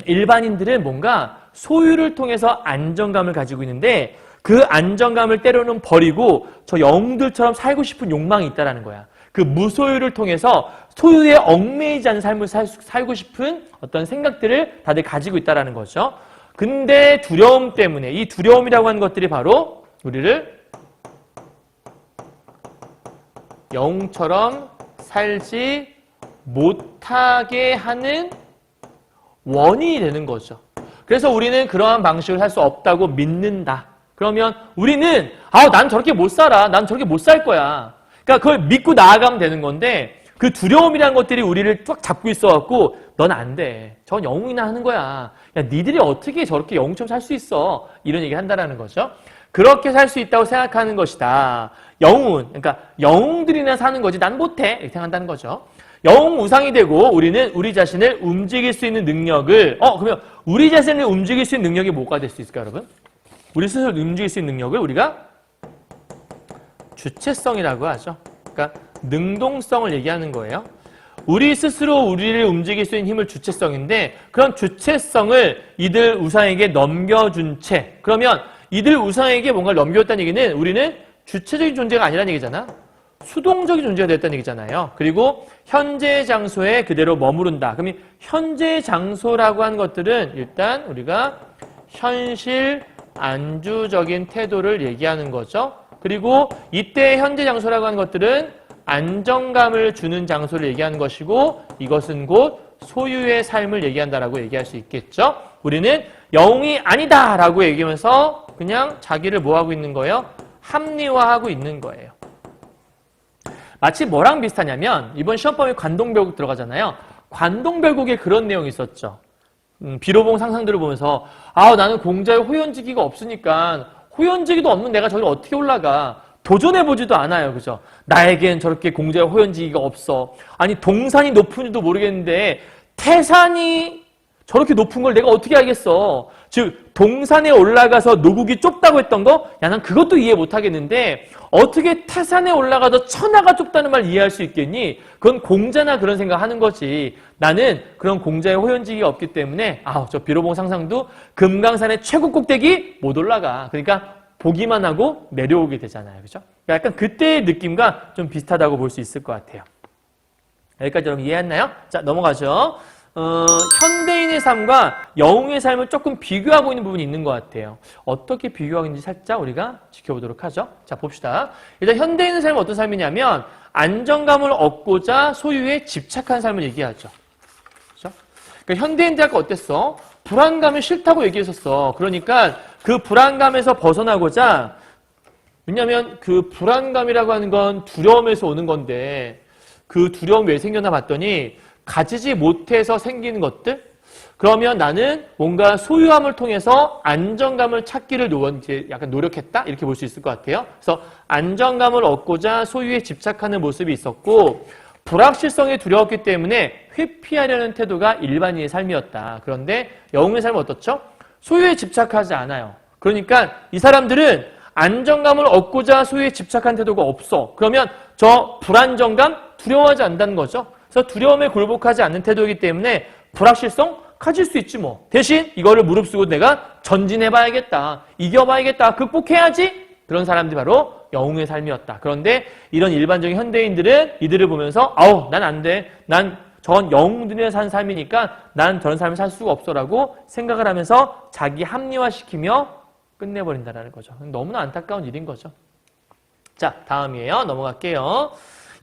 Speaker 1: 일반인들은 뭔가 소유를 통해서 안정감을 가지고 있는데 그 안정감을 때로는 버리고 저 영웅들처럼 살고 싶은 욕망이 있다는 거야. 그 무소유를 통해서 소유에 얽매이지 않은 삶을 살고 싶은 어떤 생각들을 다들 가지고 있다는 거죠. 근데 두려움 때문에, 이 두려움이라고 하는 것들이 바로 우리를 영웅처럼 살지 못하게 하는 원인이 되는 거죠. 그래서 우리는 그러한 방식을 살 수 없다고 믿는다. 그러면 우리는 난 저렇게 못 살아. 난 저렇게 못 살 거야. 그러니까 그걸 믿고 나아가면 되는 건데 그 두려움이라는 것들이 우리를 쫙 잡고 있어갖고 넌 안 돼. 저건 영웅이나 하는 거야. 야, 니들이 어떻게 저렇게 영웅처럼 살 수 있어. 이런 얘기를 한다는 거죠. 그렇게 살 수 있다고 생각하는 것이다. 영웅은, 그러니까 영웅들이나 사는 거지 난 못해. 이렇게 생각한다는 거죠. 영웅 우상이 되고 우리는 우리 자신을 움직일 수 있는 능력을, 그러면 우리 자신을 움직일 수 있는 능력이 뭐가 될 수 있을까요, 여러분? 우리 스스로 움직일 수 있는 능력을 우리가 주체성이라고 하죠. 그러니까 능동성을 얘기하는 거예요. 우리 스스로 우리를 움직일 수 있는 힘을 주체성인데, 그런 주체성을 이들 우상에게 넘겨준 채, 그러면 이들 우상에게 뭔가를 넘겨줬다는 얘기는 우리는 주체적인 존재가 아니라는 얘기잖아. 수동적인 존재가 됐다는 얘기잖아요. 그리고 현재 장소에 그대로 머무른다. 그럼 현재 장소라고 하는 것들은 일단 우리가 현실 안주적인 태도를 얘기하는 거죠. 그리고 이때 현재 장소라고 하는 것들은 안정감을 주는 장소를 얘기하는 것이고, 이것은 곧 소유의 삶을 얘기한다라고 얘기할 수 있겠죠. 우리는 영웅이 아니다라고 얘기하면서 그냥 자기를 뭐하고 있는 거예요? 합리화하고 있는 거예요. 마치 뭐랑 비슷하냐면 이번 시험범위 관동별곡 들어가잖아요. 관동별곡에 그런 내용이 있었죠. 비로봉 상상들을 보면서 나는 공자의 호연지기가 없으니까 호연지기도 없는 내가 저기를 어떻게 올라가. 도전해보지도 않아요. 그죠? 나에겐 저렇게 공자의 호연지기가 없어. 아니 동산이 높은 줄도 모르겠는데 태산이 저렇게 높은 걸 내가 어떻게 알겠어. 즉 동산에 올라가서 노국이 좁다고 했던 거, 난 그것도 이해 못하겠는데 어떻게 태산에 올라가서 천하가 좁다는 말 이해할 수 있겠니? 그건 공자나 그런 생각하는 거지. 나는 그런 공자의 호연지기가 없기 때문에 저 비로봉 상상도 금강산의 최고 꼭대기 못 올라가. 그러니까 보기만 하고 내려오게 되잖아요. 그죠? 약간 그때의 느낌과 좀 비슷하다고 볼 수 있을 것 같아요. 여기까지 여러분 이해했나요? 자, 넘어가죠. 현대인의 삶과 영웅의 삶을 조금 비교하고 있는 부분이 있는 것 같아요. 어떻게 비교하고 있는지 살짝 우리가 지켜보도록 하죠. 자, 봅시다. 일단 현대인의 삶은 어떤 삶이냐면 안정감을 얻고자 소유에 집착한 삶을 얘기하죠. 그렇죠? 그러니까 현대인들 아까 어땠어? 불안감이 싫다고 얘기했었어. 그러니까 그 불안감에서 벗어나고자, 왜냐하면 그 불안감이라고 하는 건 두려움에서 오는 건데 그 두려움 왜 생겼나 봤더니 가지지 못해서 생기는 것들? 그러면 나는 뭔가 소유함을 통해서 안정감을 찾기를 이제 약간 노력했다? 이렇게 볼 수 있을 것 같아요. 그래서 안정감을 얻고자 소유에 집착하는 모습이 있었고 불확실성이 두려웠기 때문에 회피하려는 태도가 일반인의 삶이었다. 그런데 영웅의 삶은 어떻죠? 소유에 집착하지 않아요. 그러니까 이 사람들은 안정감을 얻고자 소유에 집착한 태도가 없어. 그러면 저 불안정감? 두려워하지 않는다는 거죠. 그래서 두려움에 굴복하지 않는 태도이기 때문에 불확실성 가질 수 있지 뭐. 대신 이거를 무릅쓰고 내가 전진해봐야겠다. 이겨봐야겠다. 극복해야지. 그런 사람들이 바로 영웅의 삶이었다. 그런데 이런 일반적인 현대인들은 이들을 보면서 아우 난 안 돼. 난 전 영웅들이 산 삶이니까 난 저런 삶을 살 수가 없어라고 생각을 하면서 자기 합리화시키며 끝내버린다는 거죠. 너무나 안타까운 일인 거죠. 자, 다음이에요. 넘어갈게요.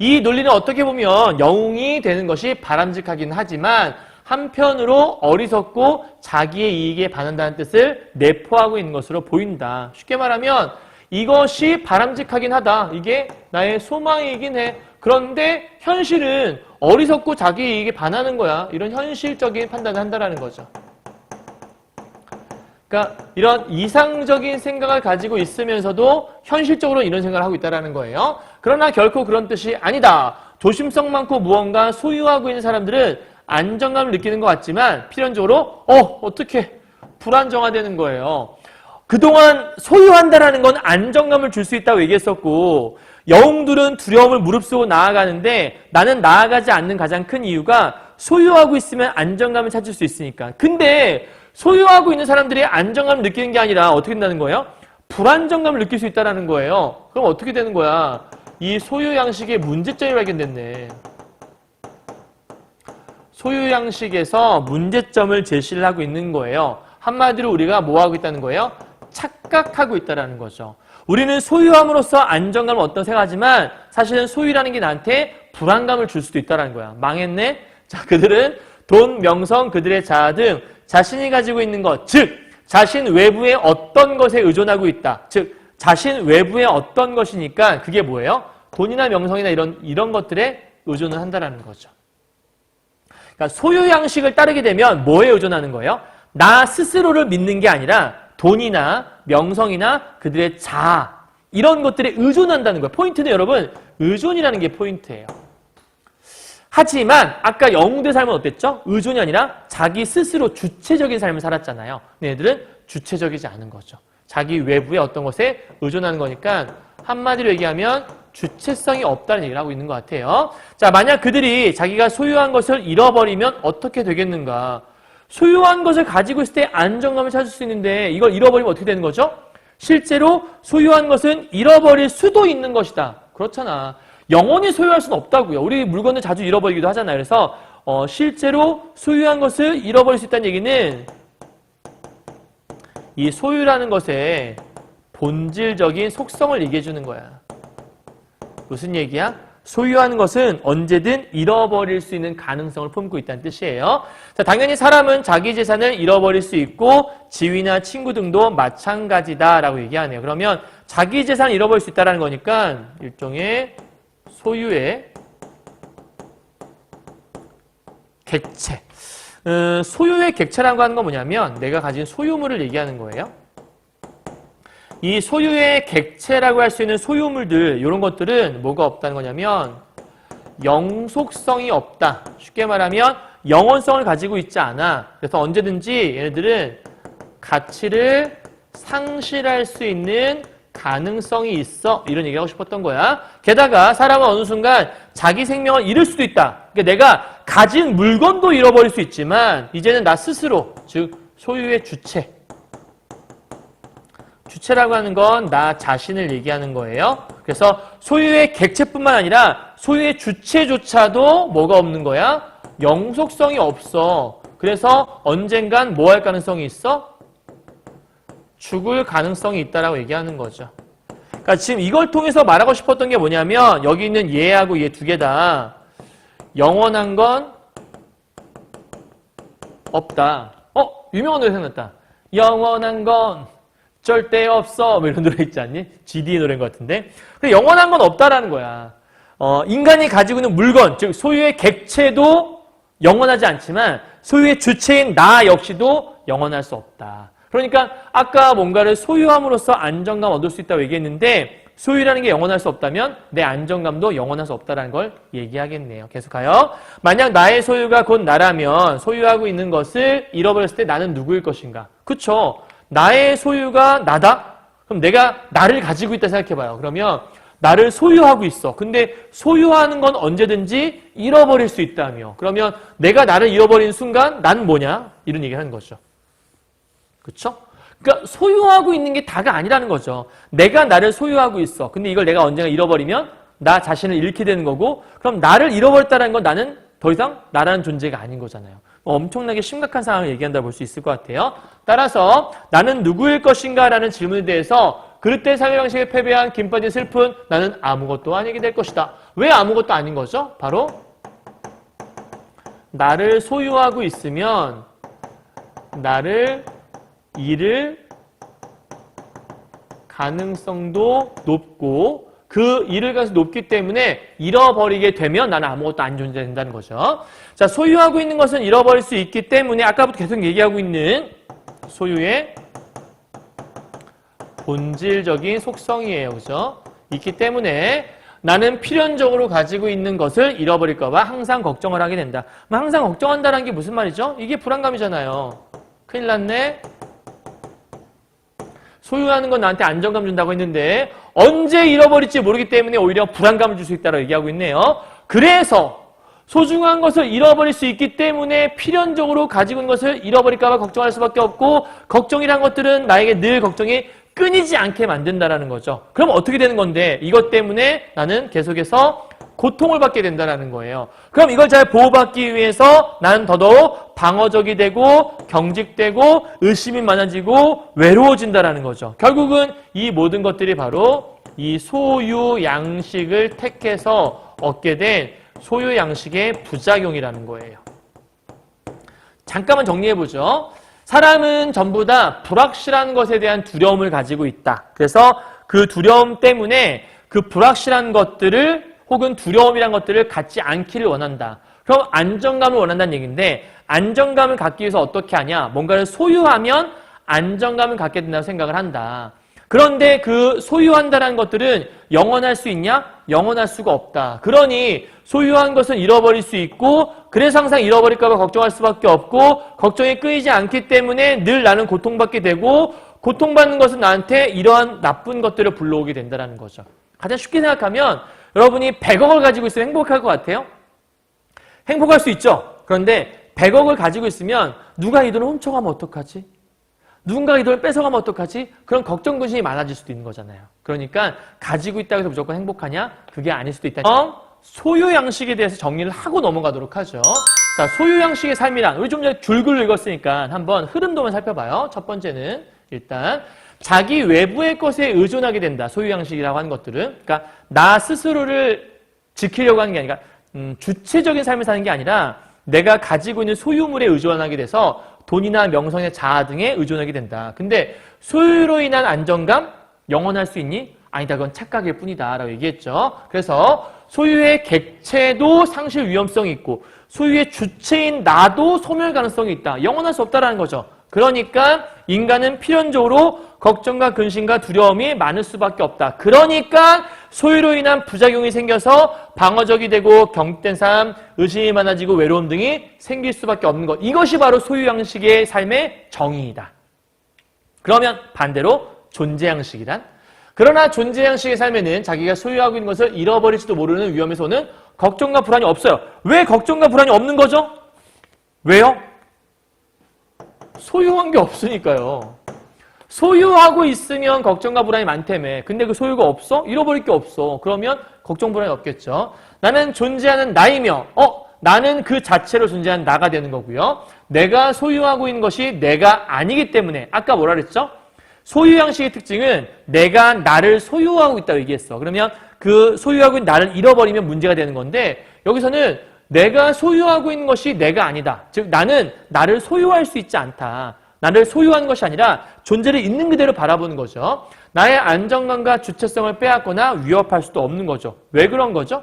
Speaker 1: 이 논리는 어떻게 보면 영웅이 되는 것이 바람직하긴 하지만 한편으로 어리석고 자기의 이익에 반한다는 뜻을 내포하고 있는 것으로 보인다. 쉽게 말하면 이것이 바람직하긴 하다. 이게 나의 소망이긴 해. 그런데 현실은 어리석고 자기 이익에 반하는 거야. 이런 현실적인 판단을 한다는 거죠. 그러니까 이런 이상적인 생각을 가지고 있으면서도 현실적으로 이런 생각을 하고 있다는 거예요. 그러나 결코 그런 뜻이 아니다. 조심성 많고 무언가 소유하고 있는 사람들은 안정감을 느끼는 것 같지만 필연적으로 어떻게 불안정화되는 거예요. 그동안 소유한다라는 건 안정감을 줄 수 있다고 얘기했었고 영웅들은 두려움을 무릅쓰고 나아가는데 나는 나아가지 않는 가장 큰 이유가 소유하고 있으면 안정감을 찾을 수 있으니까. 근데 소유하고 있는 사람들이 안정감을 느끼는 게 아니라 어떻게 된다는 거예요? 불안정감을 느낄 수 있다는 거예요. 그럼 어떻게 되는 거야? 이 소유 양식의 문제점이 발견됐네. 소유 양식에서 문제점을 제시를 하고 있는 거예요. 한마디로 우리가 뭐 하고 있다는 거예요? 착각하고 있다는 거죠. 우리는 소유함으로써 안정감을 얻던 생각하지만 사실은 소유라는 게 나한테 불안감을 줄 수도 있다는 거야. 망했네? 자, 그들은 돈, 명성, 그들의 자아 등 자신이 가지고 있는 것, 즉 자신 외부의 어떤 것에 의존하고 있다. 즉 자신 외부의 어떤 것이니까 그게 뭐예요? 돈이나 명성이나 이런 것들에 의존을 한다는 거죠. 그러니까 소유 양식을 따르게 되면 뭐에 의존하는 거예요? 나 스스로를 믿는 게 아니라 돈이나 명성이나 그들의 자아 이런 것들에 의존한다는 거예요. 포인트는 여러분 의존이라는 게 포인트예요. 하지만 아까 영웅들의 삶은 어땠죠? 의존이 아니라 자기 스스로 주체적인 삶을 살았잖아요. 근데 얘들은 주체적이지 않은 거죠. 자기 외부의 어떤 것에 의존하는 거니까 한마디로 얘기하면 주체성이 없다는 얘기를 하고 있는 것 같아요. 자, 만약 그들이 자기가 소유한 것을 잃어버리면 어떻게 되겠는가? 소유한 것을 가지고 있을 때 안정감을 찾을 수 있는데 이걸 잃어버리면 어떻게 되는 거죠? 실제로 소유한 것은 잃어버릴 수도 있는 것이다. 그렇잖아. 영원히 소유할 수는 없다고요. 우리 물건을 자주 잃어버리기도 하잖아요. 그래서 실제로 소유한 것을 잃어버릴 수 있다는 얘기는 이 소유라는 것의 본질적인 속성을 얘기해 주는 거야. 무슨 얘기야? 소유하는 것은 언제든 잃어버릴 수 있는 가능성을 품고 있다는 뜻이에요. 자, 당연히 사람은 자기 재산을 잃어버릴 수 있고 지위나 친구 등도 마찬가지다라고 얘기하네요. 그러면 자기 재산을 잃어버릴 수 있다는 거니까 일종의 소유의 객체. 소유의 객체라고 하는 건 뭐냐면 내가 가진 소유물을 얘기하는 거예요. 이 소유의 객체라고 할 수 있는 소유물들 이런 것들은 뭐가 없다는 거냐면 영속성이 없다. 쉽게 말하면 영원성을 가지고 있지 않아. 그래서 언제든지 얘네들은 가치를 상실할 수 있는 가능성이 있어. 이런 얘기하고 싶었던 거야. 게다가 사람은 어느 순간 자기 생명을 잃을 수도 있다. 그러니까 내가 가진 물건도 잃어버릴 수 있지만 이제는 나 스스로, 즉 소유의 주체라고 하는 건 나 자신을 얘기하는 거예요. 그래서 소유의 객체뿐만 아니라 소유의 주체조차도 뭐가 없는 거야? 영속성이 없어. 그래서 언젠간 뭐 할 가능성이 있어? 죽을 가능성이 있다라고 얘기하는 거죠. 그러니까 지금 이걸 통해서 말하고 싶었던 게 뭐냐면 여기 있는 얘하고 얘 두 개 다 영원한 건 없다. 유명한 노래 생각났다. 영원한 건 절대 없어. 뭐 이런 노래 있지 않니? GD의 노래인 것 같은데. 영원한 건 없다라는 거야. 인간이 가지고 있는 물건, 즉 소유의 객체도 영원하지 않지만 소유의 주체인 나 역시도 영원할 수 없다. 그러니까 아까 뭔가를 소유함으로써 안정감 얻을 수 있다고 얘기했는데 소유라는 게 영원할 수 없다면 내 안정감도 영원할 수 없다는 걸 얘기하겠네요. 계속 가요. 만약 나의 소유가 곧 나라면 소유하고 있는 것을 잃어버렸을 때 나는 누구일 것인가? 그쵸? 나의 소유가 나다? 그럼 내가 나를 가지고 있다 생각해봐요. 그러면 나를 소유하고 있어. 근데 소유하는 건 언제든지 잃어버릴 수 있다며. 그러면 내가 나를 잃어버린 순간 난 뭐냐? 이런 얘기를 하는 거죠. 그쵸? 그러니까 소유하고 있는 게 다가 아니라는 거죠. 내가 나를 소유하고 있어. 근데 이걸 내가 언젠가 잃어버리면 나 자신을 잃게 되는 거고 그럼 나를 잃어버렸다는 건 나는 더 이상 나라는 존재가 아닌 거잖아요. 엄청나게 심각한 상황을 얘기한다고 볼 수 있을 것 같아요. 따라서 나는 누구일 것인가 라는 질문에 대해서 그릇된 삶의 방식에 패배한 김빠진 슬픈 나는 아무것도 아니게 될 것이다. 왜 아무것도 아닌 거죠? 바로 나를 소유하고 있으면 나를 잃을 가능성도 높고 그 잃을 가능성이 높기 때문에 잃어버리게 되면 나는 아무것도 안 존재된다는 거죠. 자, 소유하고 있는 것은 잃어버릴 수 있기 때문에 아까부터 계속 얘기하고 있는 소유의 본질적인 속성이에요. 그죠? 있기 때문에 나는 필연적으로 가지고 있는 것을 잃어버릴까 봐 항상 걱정을 하게 된다. 항상 걱정한다는 게 무슨 말이죠? 이게 불안감이잖아요. 큰일 났네. 소유하는 건 나한테 안정감 준다고 했는데 언제 잃어버릴지 모르기 때문에 오히려 불안감을 줄 수 있다고 얘기하고 있네요. 그래서 소중한 것을 잃어버릴 수 있기 때문에 필연적으로 가지고 있는 것을 잃어버릴까 봐 걱정할 수밖에 없고 걱정이란 것들은 나에게 늘 걱정이 끊이지 않게 만든다는 거죠. 그럼 어떻게 되는 건데 이것 때문에 나는 계속해서 고통을 받게 된다는 거예요. 그럼 이걸 잘 보호받기 위해서 나는 더더욱 방어적이 되고 경직되고 의심이 많아지고 외로워진다는 거죠. 결국은 이 모든 것들이 바로 이 소유 양식을 택해서 얻게 된 소유 양식의 부작용이라는 거예요. 잠깐만 정리해보죠. 사람은 전부 다 불확실한 것에 대한 두려움을 가지고 있다. 그래서 그 두려움 때문에 그 불확실한 것들을 혹은 두려움이란 것들을 갖지 않기를 원한다. 그럼 안정감을 원한다는 얘기인데 안정감을 갖기 위해서 어떻게 하냐? 뭔가를 소유하면 안정감을 갖게 된다고 생각을 한다. 그런데 그 소유한다는 것들은 영원할 수 있냐? 영원할 수가 없다. 그러니 소유한 것은 잃어버릴 수 있고 그래서 항상 잃어버릴까 봐 걱정할 수밖에 없고 걱정이 끊이지 않기 때문에 늘 나는 고통받게 되고 고통받는 것은 나한테 이러한 나쁜 것들을 불러오게 된다는 거죠. 가장 쉽게 생각하면 여러분이 100억을 가지고 있으면 행복할 것 같아요? 행복할 수 있죠. 그런데 100억을 가지고 있으면 누가 이 돈을 훔쳐가면 어떡하지? 누군가 이 돈을 뺏어가면 어떡하지? 그런 걱정, 근심이 많아질 수도 있는 거잖아요. 그러니까 가지고 있다고 해서 무조건 행복하냐? 그게 아닐 수도 있다. 소유 양식에 대해서 정리를 하고 넘어가도록 하죠. 자, 소유 양식의 삶이란 우리 좀 전에 줄글 읽었으니까 한번 흐름도만 살펴봐요. 첫 번째는 일단 자기 외부의 것에 의존하게 된다. 소유 양식이라고 하는 것들은. 그러니까 나 스스로를 지키려고 하는 게 아니라 주체적인 삶을 사는 게 아니라 내가 가지고 있는 소유물에 의존하게 돼서 돈이나 명성의 자아 등에 의존하게 된다. 근데 소유로 인한 안정감? 영원할 수 있니? 아니다. 그건 착각일 뿐이다. 라고 얘기했죠. 그래서 소유의 객체도 상실 위험성이 있고 소유의 주체인 나도 소멸 가능성이 있다. 영원할 수 없다라는 거죠. 그러니까 인간은 필연적으로 걱정과 근심과 두려움이 많을 수밖에 없다. 그러니까 소유로 인한 부작용이 생겨서 방어적이 되고 경직된 삶, 의심이 많아지고 외로움 등이 생길 수밖에 없는 것. 이것이 바로 소유 양식의 삶의 정의이다. 그러면 반대로 존재 양식이란? 그러나 존재 양식의 삶에는 자기가 소유하고 있는 것을 잃어버릴지도 모르는 위험에서는 걱정과 불안이 없어요. 왜 걱정과 불안이 없는 거죠? 왜요? 소유한 게 없으니까요. 소유하고 있으면 걱정과 불안이 많다며. 근데 그 소유가 없어? 잃어버릴 게 없어. 그러면 걱정, 불안이 없겠죠. 나는 존재하는 나이며 나는 그 자체로 존재한 나가 되는 거고요. 내가 소유하고 있는 것이 내가 아니기 때문에 아까 뭐라 그랬죠? 소유 양식의 특징은 내가 나를 소유하고 있다고 얘기했어. 그러면 그 소유하고 있는 나를 잃어버리면 문제가 되는 건데 여기서는 내가 소유하고 있는 것이 내가 아니다. 즉 나는 나를 소유할 수 있지 않다. 나를 소유하는 것이 아니라 존재를 있는 그대로 바라보는 거죠. 나의 안정감과 주체성을 빼앗거나 위협할 수도 없는 거죠. 왜 그런 거죠?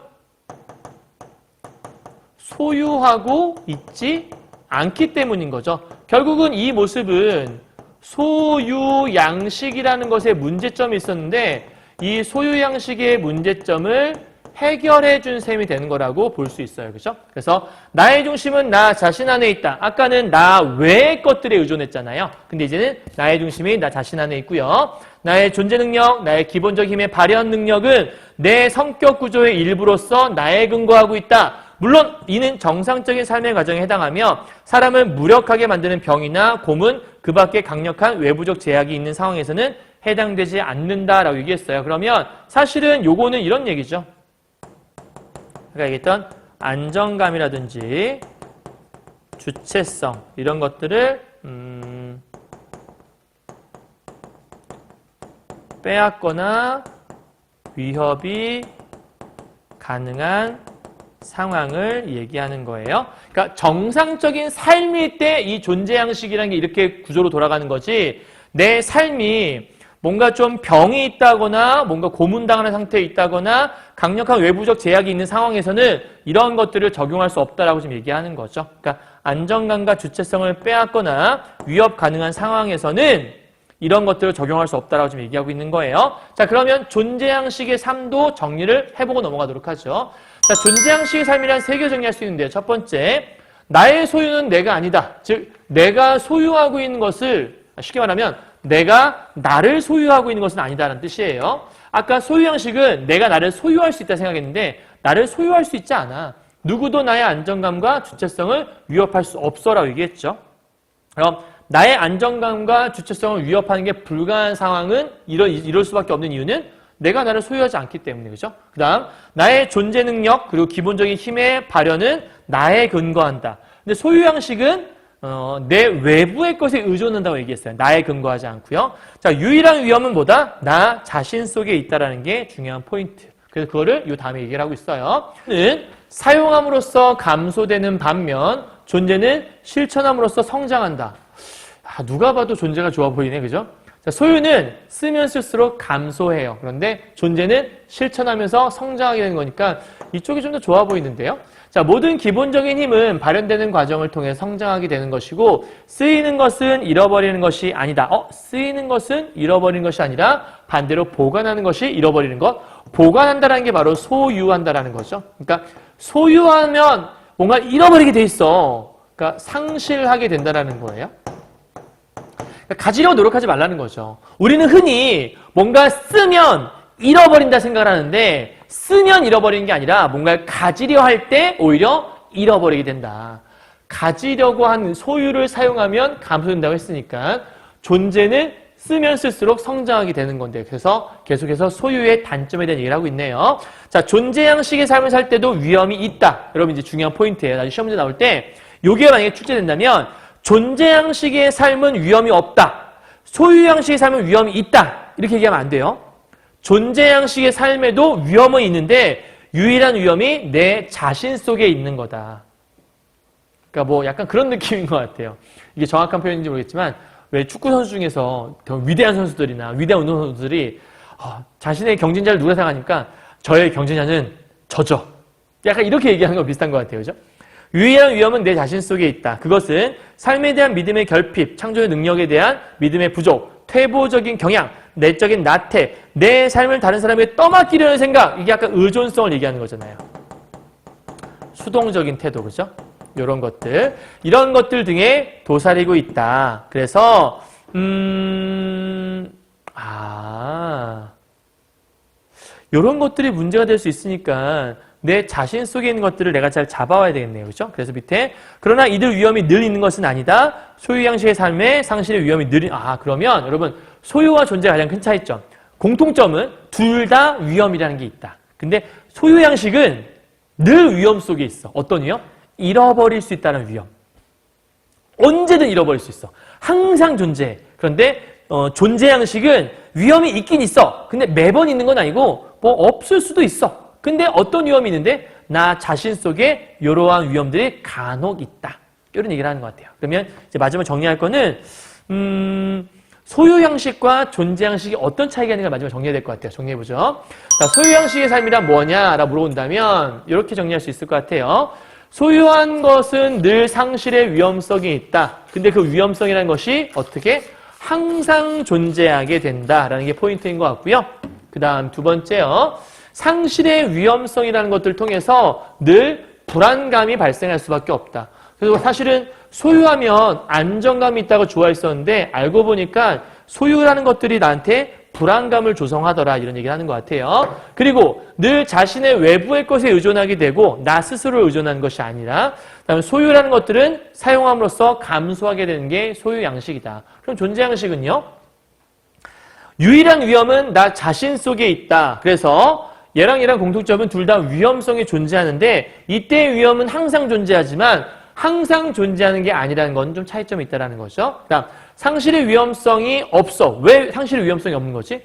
Speaker 1: 소유하고 있지 않기 때문인 거죠. 결국은 이 모습은 소유 양식이라는 것에 문제점이 있었는데 이 소유 양식의 문제점을 해결해 준 셈이 되는 거라고 볼 수 있어요. 그죠? 그래서 나의 중심은 나 자신 안에 있다. 아까는 나 외의 것들에 의존했잖아요. 근데 이제는 나의 중심이 나 자신 안에 있고요. 나의 존재 능력, 나의 기본적 힘의 발현 능력은 내 성격 구조의 일부로서 나에 근거하고 있다. 물론 이는 정상적인 삶의 과정에 해당하며 사람을 무력하게 만드는 병이나 고문, 그 밖에 강력한 외부적 제약이 있는 상황에서는 해당되지 않는다라고 얘기했어요. 그러면 사실은 요거는 이런 얘기죠. 아까 얘기했던 안정감이라든지 주체성 이런 것들을 빼앗거나 위협이 가능한 상황을 얘기하는 거예요. 그러니까 정상적인 삶일 때 이 존재 양식이라는 게 이렇게 구조로 돌아가는 거지 내 삶이 뭔가 좀 병이 있다거나 뭔가 고문당하는 상태에 있다거나 강력한 외부적 제약이 있는 상황에서는 이런 것들을 적용할 수 없다라고 지금 얘기하는 거죠. 그러니까 안정감과 주체성을 빼앗거나 위협 가능한 상황에서는 이런 것들을 적용할 수 없다라고 지금 얘기하고 있는 거예요. 자, 그러면 존재 양식의 삶도 정리를 해보고 넘어가도록 하죠. 자, 존재 양식의 삶이란 세 개 정리할 수 있는데요. 첫 번째, 나의 소유는 내가 아니다. 즉, 내가 소유하고 있는 것을 쉽게 말하면 내가 나를 소유하고 있는 것은 아니다라는 뜻이에요. 아까 소유 양식은 내가 나를 소유할 수 있다 생각했는데 나를 소유할 수 있지 않아. 누구도 나의 안정감과 주체성을 위협할 수 없어라고 얘기했죠. 그럼 나의 안정감과 주체성을 위협하는 게 불가한 상황은 이럴 수밖에 없는 이유는 내가 나를 소유하지 않기 때문에 그죠? 그 다음 나의 존재 능력 그리고 기본적인 힘의 발현은 나에 근거한다. 근데 소유 양식은 내 외부의 것에 의존한다고 얘기했어요. 나에 근거하지 않고요. 자, 유일한 위험은 뭐다? 나 자신 속에 있다라는 게 중요한 포인트. 그래서 그거를 이 다음에 얘기를 하고 있어요. 는 사용함으로써 감소되는 반면 존재는 실천함으로써 성장한다. 누가 봐도 존재가 좋아 보이네, 그죠? 자, 소유는 쓰면 쓸수록 감소해요. 그런데 존재는 실천하면서 성장하게 되는 거니까 이쪽이 좀 더 좋아 보이는데요. 자, 모든 기본적인 힘은 발현되는 과정을 통해 성장하게 되는 것이고 쓰이는 것은 잃어버리는 것이 아니다. 쓰이는 것은 잃어버리는 것이 아니라 반대로 보관하는 것이 잃어버리는 것. 보관한다라는 게 바로 소유한다라는 거죠. 그러니까 소유하면 뭔가 잃어버리게 돼 있어. 그러니까 상실하게 된다라는 거예요. 그러니까 가지려고 노력하지 말라는 거죠. 우리는 흔히 뭔가 쓰면 잃어버린다 생각을 하는데 쓰면 잃어버리는 게 아니라 뭔가를 가지려 할 때 오히려 잃어버리게 된다. 가지려고 한 소유를 사용하면 감소된다고 했으니까 존재는 쓰면 쓸수록 성장하게 되는 건데 그래서 계속해서 소유의 단점에 대한 얘기를 하고 있네요. 자, 존재 양식의 삶을 살 때도 위험이 있다. 여러분 이제 중요한 포인트예요. 나중에 시험 문제 나올 때 이게 만약에 출제된다면 존재 양식의 삶은 위험이 없다. 소유 양식의 삶은 위험이 있다. 이렇게 얘기하면 안 돼요. 존재 양식의 삶에도 위험은 있는데 유일한 위험이 내 자신 속에 있는 거다. 그러니까 뭐 약간 그런 느낌인 것 같아요. 이게 정확한 표현인지 모르겠지만 왜 축구 선수 중에서 더 위대한 선수들이나 위대한 운동선수들이 자신의 경쟁자를 누가 생각하니까 저의 경쟁자는 저죠. 약간 이렇게 얘기하는 거 비슷한 것 같아요. 그죠? 유일한 위험은 내 자신 속에 있다. 그것은 삶에 대한 믿음의 결핍, 창조의 능력에 대한 믿음의 부족, 퇴보적인 경향, 내적인 나태, 내 삶을 다른 사람에게 떠맡기려는 생각, 이게 약간 의존성을 얘기하는 거잖아요. 수동적인 태도, 그죠? 이런 것들, 이런 것들 등에 도사리고 있다. 그래서 이런 것들이 문제가 될 수 있으니까 내 자신 속에 있는 것들을 내가 잘 잡아와야 되겠네요. 그렇죠? 그래서 밑에 그러나 이들 위험이 늘 있는 것은 아니다. 소유 양식의 삶에 상실의 위험이 늘 그러면 여러분 소유와 존재의 가장 큰 차이점. 공통점은 둘 다 위험이라는 게 있다. 근데 소유 양식은 늘 위험 속에 있어. 어떤 위험? 잃어버릴 수 있다는 위험. 언제든 잃어버릴 수 있어. 항상 존재해. 그런데 존재 양식은 위험이 있긴 있어. 근데 매번 있는 건 아니고 뭐 없을 수도 있어. 근데 어떤 위험이 있는데 나 자신 속에 이러한 위험들이 간혹 있다. 이런 얘기를 하는 것 같아요. 그러면 이제 마지막 정리할 거는 소유 양식과 존재 양식이 어떤 차이가 있는가 마지막 정리해야 될 것 같아요. 정리해보죠. 자, 소유 양식의 삶이란 뭐냐라고 물어본다면 이렇게 정리할 수 있을 것 같아요. 소유한 것은 늘 상실의 위험성이 있다. 근데 그 위험성이라는 것이 어떻게? 항상 존재하게 된다라는 게 포인트인 것 같고요. 그 다음 두 번째요. 상실의 위험성이라는 것들을 통해서 늘 불안감이 발생할 수밖에 없다. 그리고 사실은 소유하면 안정감이 있다고 좋아했었는데 알고 보니까 소유라는 것들이 나한테 불안감을 조성하더라 이런 얘기를 하는 것 같아요. 그리고 늘 자신의 외부의 것에 의존하게 되고 나 스스로를 의존하는 것이 아니라 그다음에 소유라는 것들은 사용함으로써 감소하게 되는 게 소유 양식이다. 그럼 존재 양식은요? 유일한 위험은 나 자신 속에 있다. 그래서 얘랑 공통점은 둘 다 위험성이 존재하는데 이때의 위험은 항상 존재하지만 항상 존재하는 게 아니라는 건 좀 차이점이 있다는 거죠. 그다음 상실의 위험성이 없어. 왜 상실의 위험성이 없는 거지?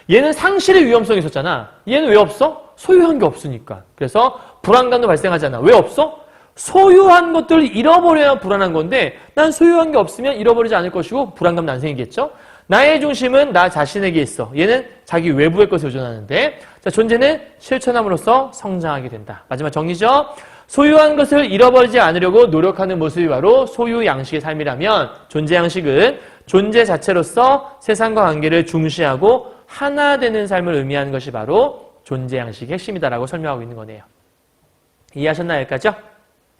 Speaker 1: 얘는 상실의 위험성이 있었잖아. 얘는 왜 없어? 소유한 게 없으니까. 그래서 불안감도 발생하잖아. 왜 없어? 소유한 것들을 잃어버려야 불안한 건데 난 소유한 게 없으면 잃어버리지 않을 것이고 불안감도 안 생기겠죠? 나의 중심은 나 자신에게 있어. 얘는 자기 외부의 것에 의존하는데 자, 존재는 실천함으로써 성장하게 된다. 마지막 정리죠. 소유한 것을 잃어버리지 않으려고 노력하는 모습이 바로 소유 양식의 삶이라면 존재 양식은 존재 자체로서 세상과 관계를 중시하고 하나 되는 삶을 의미하는 것이 바로 존재 양식의 핵심이다라고 설명하고 있는 거네요. 이해하셨나요? 여기까지요?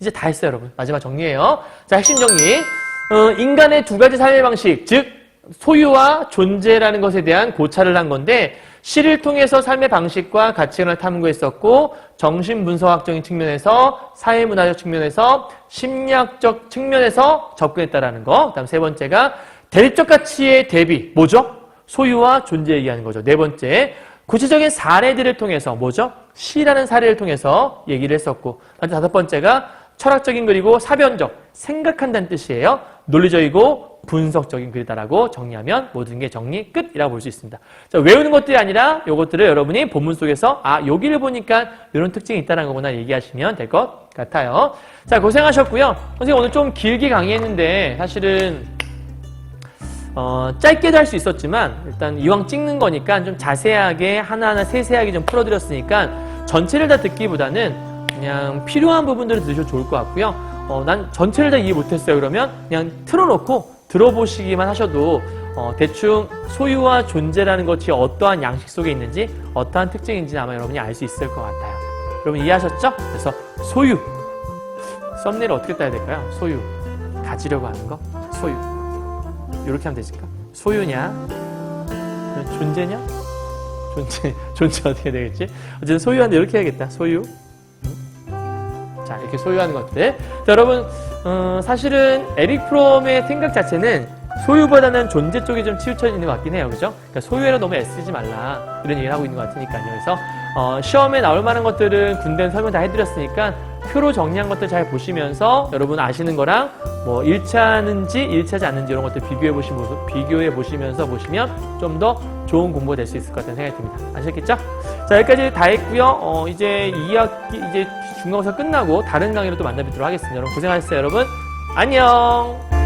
Speaker 1: 이제 다 했어요, 여러분. 마지막 정리예요. 자, 핵심 정리. 인간의 두 가지 삶의 방식, 즉 소유와 존재라는 것에 대한 고찰을 한 건데 시를 통해서 삶의 방식과 가치관을 탐구했었고 정신분석학적인 측면에서 사회문화적 측면에서 심리학적 측면에서 접근했다라는 거. 그다음 세 번째가 대립적 가치의 대비. 뭐죠? 소유와 존재 얘기하는 거죠. 네 번째 구체적인 사례들을 통해서 뭐죠? 시라는 사례를 통해서 얘기를 했었고 다섯 번째가 철학적인 글이고 사변적, 생각한다는 뜻이에요. 논리적이고 분석적인 글이다라고 정리하면 모든 게 정리 끝이라고 볼 수 있습니다. 자, 외우는 것들이 아니라 이것들을 여러분이 본문 속에서 여기를 보니까 이런 특징이 있다는 거구나 얘기하시면 될 것 같아요. 자, 고생하셨고요. 선생님 오늘 좀 길게 강의했는데 사실은 짧게도 할 수 있었지만 일단 이왕 찍는 거니까 좀 자세하게 하나하나 세세하게 좀 풀어드렸으니까 전체를 다 듣기보다는 그냥 필요한 부분들을 들으셔도 좋을 것 같고요. 난 전체를 다 이해 못했어요. 그러면 그냥 틀어놓고 들어보시기만 하셔도 대충 소유와 존재라는 것이 어떠한 양식 속에 있는지 어떠한 특징인지 아마 여러분이 알 수 있을 것 같아요. 여러분 이해하셨죠? 그래서 소유. 썸네일 어떻게 따야 될까요? 소유. 가지려고 하는 거. 소유. 이렇게 하면 되실까? 소유냐? 존재냐? 존재 어떻게 되겠지? 어쨌든 소유하는데 이렇게 해야겠다. 소유. 자, 이렇게 소유하는 것들. 자, 여러분, 사실은 에릭 프롬의 생각 자체는 소유보다는 존재 쪽에 좀 치우쳐 있는 것 같긴 해요. 그죠? 그러니까 소유에는 너무 애쓰지 말라. 이런 얘기를 하고 있는 것 같으니까요. 그래서, 시험에 나올 만한 것들은 군대는 설명 다 해드렸으니까 표로 정리한 것들 잘 보시면서 여러분 아시는 거랑 뭐 1차는지 1차지 않는지 이런 것들 비교해 보시면서 보시면 좀 더 좋은 공부가 될 수 있을 것 같다는 생각이 듭니다. 아셨겠죠? 자, 여기까지 다 했고요. 이제 2학기 이제 중간고사 끝나고 다른 강의로 또 만나 뵙도록 하겠습니다. 여러분 고생하셨어요, 여러분. 안녕!